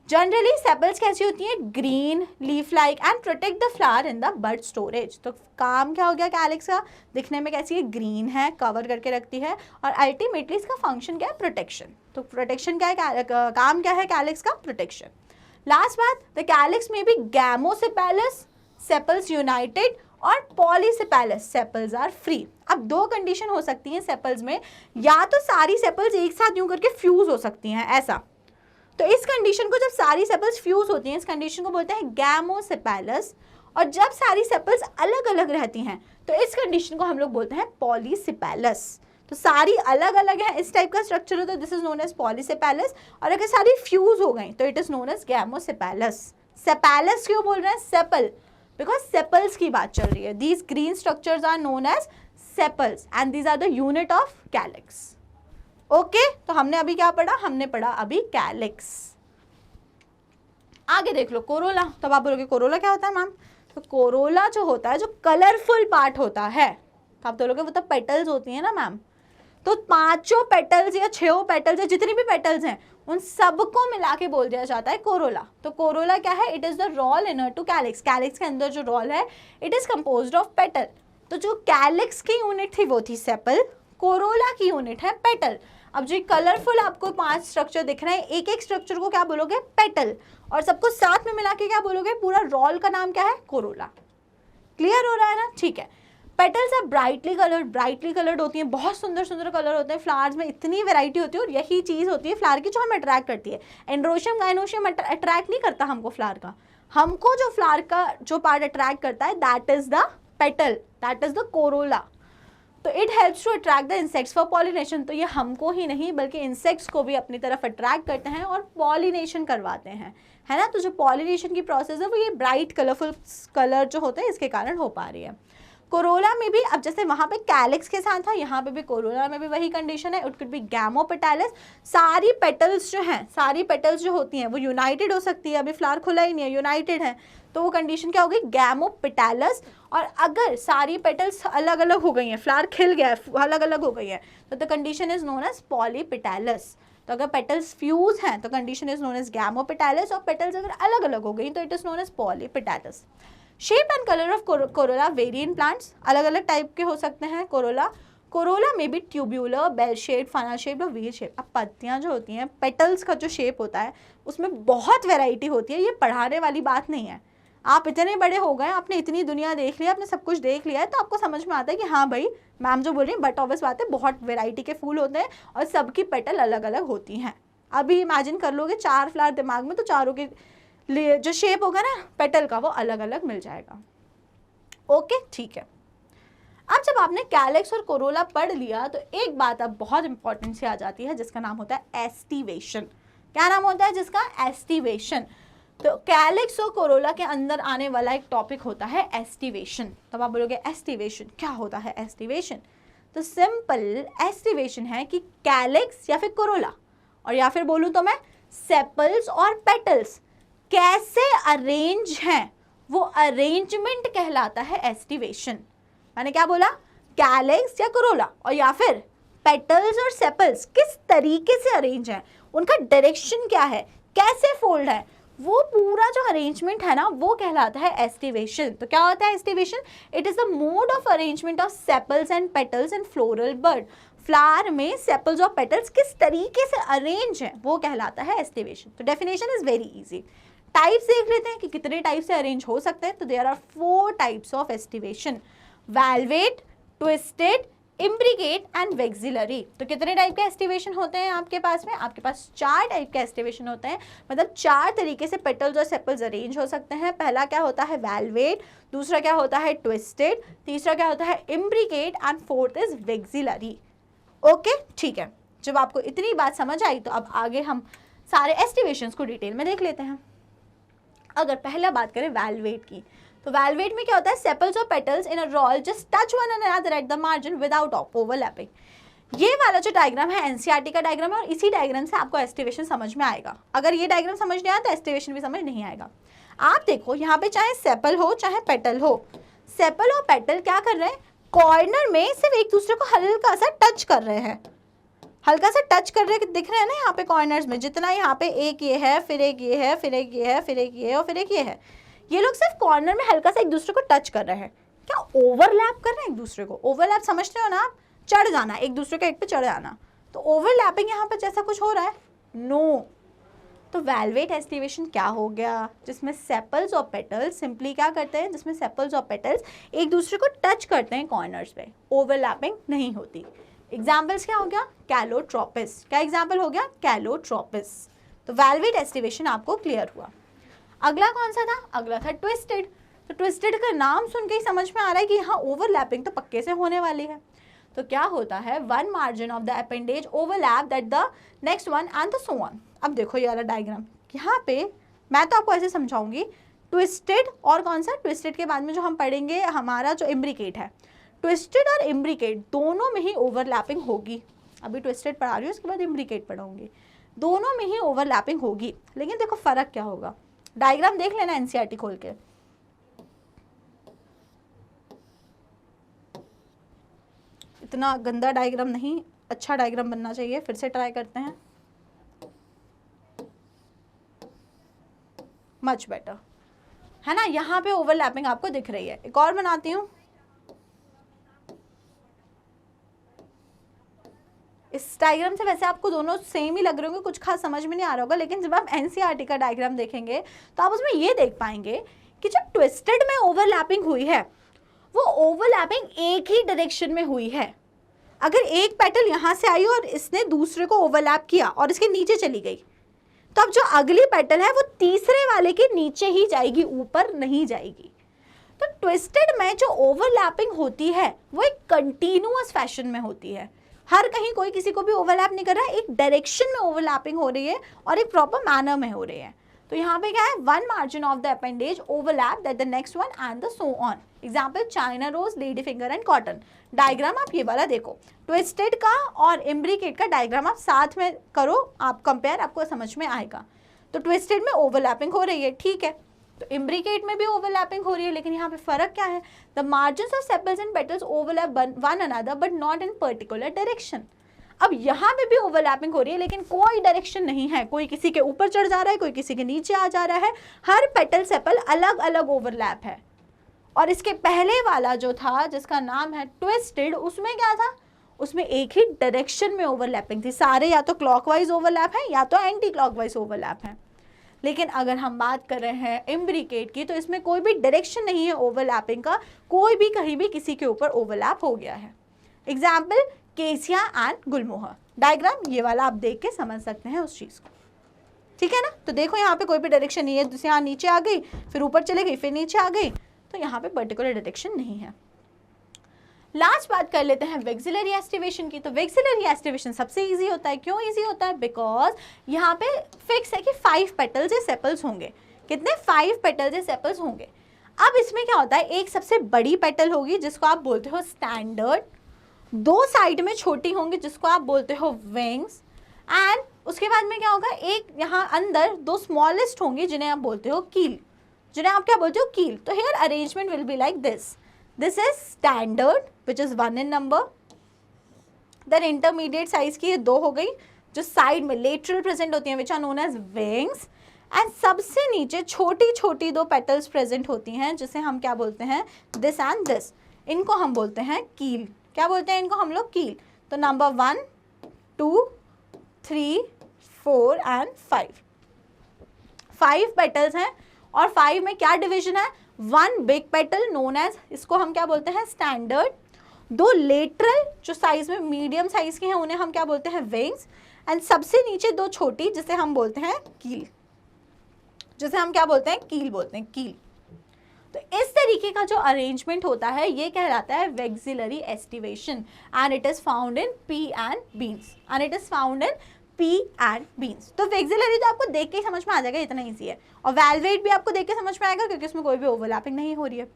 A: Generally sepals कैसी होती हैं, green, leaf like and protect the flower in the bud storage. तो काम क्या हो गया कैलिक्स का, दिखने में कैसी है, ग्रीन है, कवर करके रखती है, और अल्टीमेटली इसका फंक्शन क्या है, प्रोटेक्शन। तो प्रोटेक्शन क्या है, काम क्या है कैलिक्स का, प्रोटेक्शन। लास्ट बात, द कैलिक्स में भी गैमोसेपेलस, सेपल्स यूनाइटेड और पॉलीसेपेलस, सेपल्स आर फ्री। अब 2 कंडीशन हो सकती हैं सेपल्स में, या तो सारी सेपल्स एक साथ यूं करके फ्यूज हो सकती हैं ऐसा। तो इस कंडीशन को, जब सारी सेपल्स फ्यूज होती हैं, इस कंडीशन को बोलते हैं गैमोसेपेलस। और जब सारी सेपल्स अलग अलग रहती हैं तो इस कंडीशन को हम लोग बोलते हैं पॉलीसेपेलस। तो सारी अलग अलग है, इस टाइप का स्ट्रक्चर हो तो दिस इज नोन एज पॉलीसेपेलस। और अगर सारी फ्यूज हो गई तो इट इज नोन एज गैमोसेपेलस। सेपेलस क्यों बोल रहे हैं, सेपल, बिकॉज सेपल्स की बात चल रही है। These green structures are known as sepals and these are the unit of calyx. Okay, तो हमने अभी क्या पढ़ा, हमने पढ़ा अभी कैलिक्स। आगे देख लो कोरोला। तब आप बोलोगे कोरोला क्या होता है मैम, तो कोरोला जो होता है, जो कलरफुल पार्ट होता है, तो आप बोलोगे वो तो पेटल्स होती है ना मैम। तो 5 पेटल्स या 6 पेटल्स या जितनी भी पेटल्स हैं उन सबको मिला के बोल दिया जाता है कोरोला। तो कोरोला क्या है, it is the whorl inner to calyx. Calyx के अंदर जो रोल है it is composed of petal. तो जो कैलिक्स की यूनिट थी वो थी सेपल, कोरोला की यूनिट है पेटल। अब जो कलरफुल आपको 5 स्ट्रक्चर दिख रहे हैं, एक एक स्ट्रक्चर को क्या बोलोगे, पेटल, और सबको साथ में मिला के क्या बोलोगे, पूरा रोल का नाम क्या है, कोरोला। क्लियर हो रहा है ना, ठीक है। पेटल्स आर ब्राइटली कलर्ड होती हैं, बहुत सुंदर सुंदर कलर होते हैं फ्लावर्स में, इतनी वैरायटी होती है और यही चीज़ होती है फ्लावर की जो हमें अट्रैक्ट करती है। एंड्रोशियम गाइनोशियम अट्रैक्ट नहीं करता हमको फ्लावर का, हमको जो फ्लावर का जो पार्ट अट्रैक्ट करता है that is the petal, that is the corolla. तो it helps to attract the insects for pollination. तो ये हमको ही नहीं बल्कि इंसेक्ट्स को भी अपनी तरफ अट्रैक्ट करते हैं और पॉलिनेशन करवाते हैं, है ना। तो जो पॉलिनेशन की प्रोसेस है वो ये ब्राइट कलरफुल कलर जो होते हैं इसके कारण हो पा रही है। कोरोला में भी अब जैसे वहाँ पे कैलिक्स के साथ था, यहाँ पे भी कोरोला में भी वही कंडीशन है। It could be gamopetalous. सारी पेटल्स जो हैं, सारी पेटल्स जो होती हैं वो यूनाइटेड हो सकती है, अभी फ्लावर खुला ही नहीं है, यूनाइटेड है, तो वो कंडीशन क्या होगी, गैमोपेटालस। और अगर सारी पेटल्स अलग अलग हो गई हैं, फ्लावर खिल गया है, अलग अलग हो गई है, तो the condition is known as polypetalous. तो अगर पेटल्स फ्यूज हैं तो condition is known as gamopetalous, और पेटल्स अगर अलग अलग हो गई तो it is known as polypetalous. Shape and colour of corolla vary in plants, अलग अलग टाइप के हो सकते हैं कोरोला। कोरोला में भी tubular, bell shape, funnel shape और व्हील शेप। अब पत्तियां जो होती हैं, पेटल्स का जो शेप होता है उसमें बहुत वैरायटी होती है, ये पढ़ाने वाली बात नहीं है। आप इतने बड़े हो गए, आपने इतनी दुनिया देख लिया, आपने सब कुछ देख लिया है, तो आपको समझ में आता है कि हाँ भाई मैम जो बोल रही है बट ऑब्वियस बात है, बहुत वैरायटी के फूल होते हैं और सबकी पेटल अलग अलग होती हैं। अभी इमेजिन कर लोगे 4 फ्लावर दिमाग में, तो चारों के लिए जो शेप होगा ना पेटल का वो अलग अलग मिल जाएगा। ओके, ठीक है। अब जब आपने कैलिक्स और कोरोला पढ़ लिया तो एक बात अब बहुत इंपॉर्टेंट सी आ जाती है जिसका नाम होता है एस्टिवेशन। क्या नाम होता है जिसका, एस्टिवेशन। तो कैलिक्स और कोरोला के अंदर आने वाला एक टॉपिक होता है एस्टिवेशन। तब आप बोलोगे एस्टिवेशन क्या होता है, एस्टिवेशन। तो सिंपल एस्टिवेशन है कि कैलिक्स या फिर कोरोला, और या फिर बोलूँ तो मैं सेपल्स और पेटल्स कैसे अरेंज हैं, वो अरेंजमेंट कहलाता है एस्टिवेशन। मैंने क्या बोला, कैलिक्स या कोरोला और या फिर पेटल्स और सेपल्स किस तरीके से अरेंज हैं, उनका डायरेक्शन क्या है, कैसे फोल्ड है, वो पूरा जो अरेंजमेंट है ना वो कहलाता है एस्टिवेशन। तो क्या होता है aestivation, it is the mode of arrangement of sepals and petals in floral bird. Flower में सेपल्स और पेटल्स किस तरीके से अरेंज हैं वो कहलाता है एस्टिवेशन। तो definition is very easy. Types देख लेते हैं कि कितने टाइप से अरेंज हो सकते हैं। तो there are 4 types of aestivation, valvate, twisted, imbricate and vexillary. तो कितने टाइप के एस्टिवेशन होते हैं आपके पास में, आपके पास 4 टाइप के एस्टिवेशन होते हैं, मतलब 4 तरीके से पेटल्स और सेपल्स अरेंज हो सकते हैं। पहला क्या होता है वैल्वेट, दूसरा क्या होता है ट्विस्टेड, तीसरा क्या होता है imbricate and fourth is vexillary. Okay, ठीक है। जब आपको इतनी बात समझ आई तो अब आगे हम सारे एस्टिवेशंस को डिटेल में देख लेते हैं। अगर पहला बात करें वैल्वेट की, तो वैल्वेट में क्या होता है, सेपल्स और petals in a whorl just touch one another at the margin without overlapping. ये वाला जो डायग्राम है एनसीईआरटी का डायग्राम है और इसी डायग्राम से आपको एस्टिवेशन समझ में आएगा। अगर ये डायग्राम समझ नहीं आया तो एस्टिवेशन भी समझ नहीं आएगा। आप देखो यहाँ पे चाहे सेपल हो चाहे पेटल हो, सेपल और पेटल क्या कर रहे हैं, कॉर्नर में सिर्फ एक दूसरे को हल्का सा टच कर रहे हैं, हल्का सा टच कर रहे हैं, दिख रहे हैं ना यहाँ पे कॉर्नर्स में, जितना यहाँ पे एक ये है, फिर एक ये है, फिर एक ये है, फिर एक ये है और फिर एक ये है, ये लोग सिर्फ कॉर्नर में हल्का सा एक दूसरे को टच कर रहे हैं। क्या ओवरलैप कर रहे हैं एक दूसरे को, ओवरलैप समझते हो ना आप, चढ़ जाना, एक दूसरे के एक पे चढ़ जाना, तो ओवरलैपिंग यहाँ पे जैसा कुछ हो रहा है, नो। तो वैल्वेट एस्टिवेशन क्या हो गया, जिसमें सेपल्स और पेटल्स सिंपली क्या करते हैं, जिसमें सेपल्स और पेटल्स एक दूसरे को टच करते हैं कॉर्नर्स पे, ओवरलैपिंग नहीं होती। एग्जाम्पल्स क्या हो गया, कैलोट्रोपिस। क्या एग्जाम्पल हो गया, कैलोट्रोपिस। तो वैल्वेट एस्टिवेशन आपको क्लियर हुआ। अगला कौन सा था, अगला था ट्विस्टेड। तो ट्विस्टेड का नाम सुन के ही समझ में आ रहा है कि यहाँ ओवरलैपिंग तो पक्के से होने वाली है। तो क्या होता है, one margin of the appendage overlap that the next one and the so on. अब देखो ये वाला डायग्राम, यहाँ पे मैं तो आपको ऐसे समझाऊंगी, ट्विस्टेड और कौन सा, ट्विस्टेड के बाद में जो हम पढ़ेंगे हमारा जो इम्ब्रिकेट है, ट्विस्टेड और इम्ब्रिकेट दोनों में ही ओवरलैपिंग होगी। अभी ट्विस्टेड पढ़ा रही हूँ, उसके बाद इम्ब्रिकेट पढ़ाऊंगी, दोनों में ही ओवरलैपिंग होगी। लेकिन देखो फर्क क्या होगा, डायग्राम देख लेना एनसीईआरटी खोल के। इतना गंदा डायग्राम नहीं, अच्छा डायग्राम बनना चाहिए। फिर से ट्राई करते हैं, मच बेटर है ना। यहाँ पे ओवरलैपिंग आपको दिख रही है। एक और बनाती हूँ, इस डायग्राम से वैसे आपको दोनों सेम ही लग रहे होंगे, कुछ खास समझ में नहीं आ रहा होगा, लेकिन जब आप एनसीईआरटी का डायग्राम देखेंगे तो आप उसमें ये देख पाएंगे कि जब ट्विस्टेड में ओवरलैपिंग हुई है वो ओवरलैपिंग एक ही डायरेक्शन में हुई है। अगर एक पेटल यहाँ से आई और इसने दूसरे को ओवरलैप किया और इसके नीचे चली गई, तो अब जो अगली पेटल है वो तीसरे वाले के नीचे ही जाएगी, ऊपर नहीं जाएगी। तो ट्विस्टेड में जो ओवरलैपिंग होती है वो एक कंटिन्यूअस फैशन में होती है। हर कहीं कोई किसी को भी ओवरलैप नहीं कर रहा है, एक डायरेक्शन में ओवरलैपिंग हो रही है और एक प्रॉपर मैनर में हो रही है। तो यहाँ पे क्या है, one margin of the appendage overlap that the next one and the so on. Example China rose, lady finger and cotton. Diagram आप ये वाला देखो, ट्विस्टेड का और इम्ब्रिकेट का डायग्राम आप साथ में करो, आप कंपेयर, आपको समझ में आएगा। तो ट्विस्टेड में ओवरलैपिंग हो रही है, ठीक है, तो इम्ब्रिकेट में भी ओवरलैपिंग हो रही है, लेकिन यहाँ पे फर्क क्या है, the margins of sepals and petals overlap one another but not in particular direction. अब यहाँ पे भी ओवरलैपिंग हो रही है, लेकिन कोई डायरेक्शन नहीं है, कोई किसी के ऊपर चढ़ जा रहा है, कोई किसी के नीचे आ जा रहा है, हर पेटल सेपल अलग अलग ओवरलैप है। और इसके पहले वाला जो था जिसका नाम है ट्विस्टेड, उसमें क्या था, उसमें एक ही डायरेक्शन में ओवरलैपिंग थी, सारे या तो क्लॉकवाइज ओवरलैप है या तो एंटी क्लॉकवाइज ओवरलैप है। लेकिन अगर हम बात कर रहे हैं इम्ब्रिकेट की, तो इसमें कोई भी डायरेक्शन नहीं है ओवरलैपिंग का, कोई भी कहीं भी किसी के ऊपर ओवरलैप हो गया है। एग्जाम्पल केसिया एंड गुलमोहर। डायग्राम ये वाला आप देख के समझ सकते हैं उस चीज़ को, ठीक है ना। तो देखो यहाँ पे कोई भी डायरेक्शन नहीं है, जैसे यहाँ नीचे आ गई, फिर ऊपर चले गई, फिर नीचे आ गई, तो यहाँ पे पर्टिकुलर डायरेक्शन नहीं है। लास्ट बात कर लेते हैं वेक्सिलरी एस्टिवेशन की। तो वेक्सिलरी एस्टिवेशन सबसे इजी होता है। क्यों इजी होता है? बिकॉज यहाँ पे फिक्स है कि 5 पेटल्स या सेपल्स होंगे। कितने? 5 पेटल्स या सेपल्स होंगे। अब इसमें क्या होता है, एक सबसे बड़ी पेटल होगी जिसको आप बोलते हो स्टैंडर्ड, 2 साइड में छोटी होंगी जिसको आप बोलते हो विंग्स, एंड उसके बाद में क्या होगा, एक यहाँ अंदर 2 स्मॉलेस्ट होंगी जिन्हें आप बोलते हो कील, जिन्हें आप क्या बोलते हो, कील। तो here arrangement will be like this. This is standard which is 1 in number. Then intermediate size की ये 2 हो गई जो साइड में lateral present होती हैं, which are known as wings. And सबसे नीचे छोटी छोटी 2 petals present होती हैं जिसे हम क्या बोलते हैं, this and this. इनको हम बोलते हैं कील। क्या बोलते हैं इनको हम लोग? कील। तो नंबर 1, 2, 3, 4 and 5 5 petals हैं, और 5 में क्या डिविजन है, 1 बिग पेटल नोन एज, इसको हम क्या बोलते हैं, स्टैंडर्ड, 2 लेटरल जो साइज में मीडियम साइज के हैं उन्हें हम क्या बोलते हैं, विंग्स, एंड सबसे नीचे 2 छोटी जिसे हम बोलते हैं कील, जिसे हम क्या बोलते हैं, कील बोलते हैं, कील। तो इस तरीके का जो अरेंजमेंट होता है ये कहलाता है vexillary aestivation, and it is found in P and beans, and it is found in P and beans. तो वेक्सिलरी तो आपको देख के ही समझ में आ जाएगा, इतना ईजी है, और वेलवेट भी आपको देख के समझ में आएगा क्योंकि उसमें कोई भी ओवरलैपिंग नहीं हो रही है।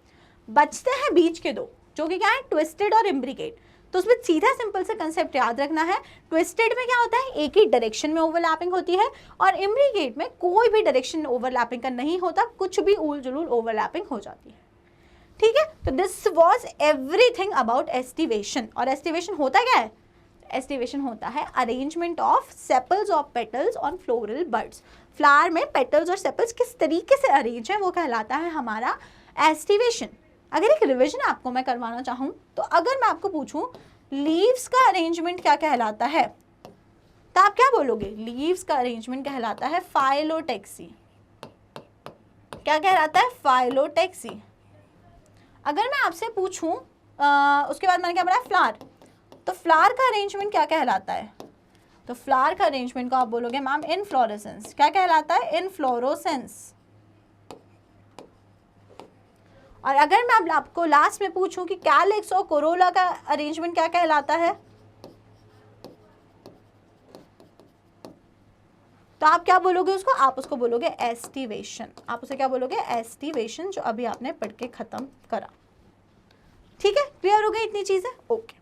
A: बचते हैं बीच के 2 जो कि क्या है, ट्विस्टेड और इम्ब्रिकेट। तो उसमें सीधा सिंपल से कंसेप्ट याद रखना है, ट्विस्टेड में क्या होता है, एक ही डायरेक्शन में ओवरलैपिंग होती है, और इम्ब्रिकेट में कोई भी डायरेक्शन ओवरलैपिंग का नहीं होता, कुछ भी उल जुलूल ओवरलैपिंग हो जाती है, ठीक है। तो this was everything about aestivation. और एस्टिवेशन होता क्या है, एस्टिवेशन होता है arrangement of sepals of petals on floral buds. Flower में पेटल्स और सेपल्स किस तरीके से अरेंज है वो कहलाता है हमारा एस्टिवेशन। अगर एक रिवीजन आपको मैं करवाना चाहूँ, तो अगर मैं आपको पूछूं लीव्स का अरेंजमेंट क्या कहलाता है, तो आप क्या बोलोगे, लीव्स का अरेंजमेंट कहलाता है फाइलोटेक्सी। क्या कहलाता है, फाइलोटेक्सी। अगर मैं आपसे पूछूं उसके बाद मैंने क्या बोला, फ्लावर, तो फ्लावर का अरेंजमेंट क्या कहलाता है, तो फ्लावर का अरेंजमेंट को आप बोलोगे मैम इनफ्लोरेसेंस। क्या कहलाता है, इनफ्लोरोसेंस। और अगर मैं आपको लास्ट में पूछूं कि कैलिक्स और कोरोला का अरेंजमेंट क्या कहलाता है, तो आप क्या बोलोगे उसको, आप उसको बोलोगे एस्टिवेशन। आप उसे क्या बोलोगे, एस्टिवेशन, जो अभी आपने पढ़ के खत्म करा। ठीक है, क्लियर हो गई इतनी चीजें? Okay,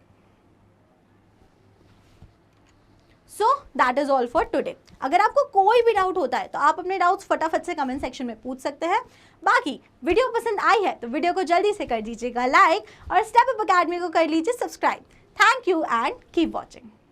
A: so that is all for today. अगर आपको कोई भी डाउट होता है तो आप अपने डाउट्स फटाफट से कमेंट सेक्शन में पूछ सकते हैं। बाकी वीडियो पसंद आई है तो वीडियो को जल्दी से कर दीजिएगा लाइक, और स्टेप अप अकेडमी को कर लीजिए subscribe. Thank you and keep watching.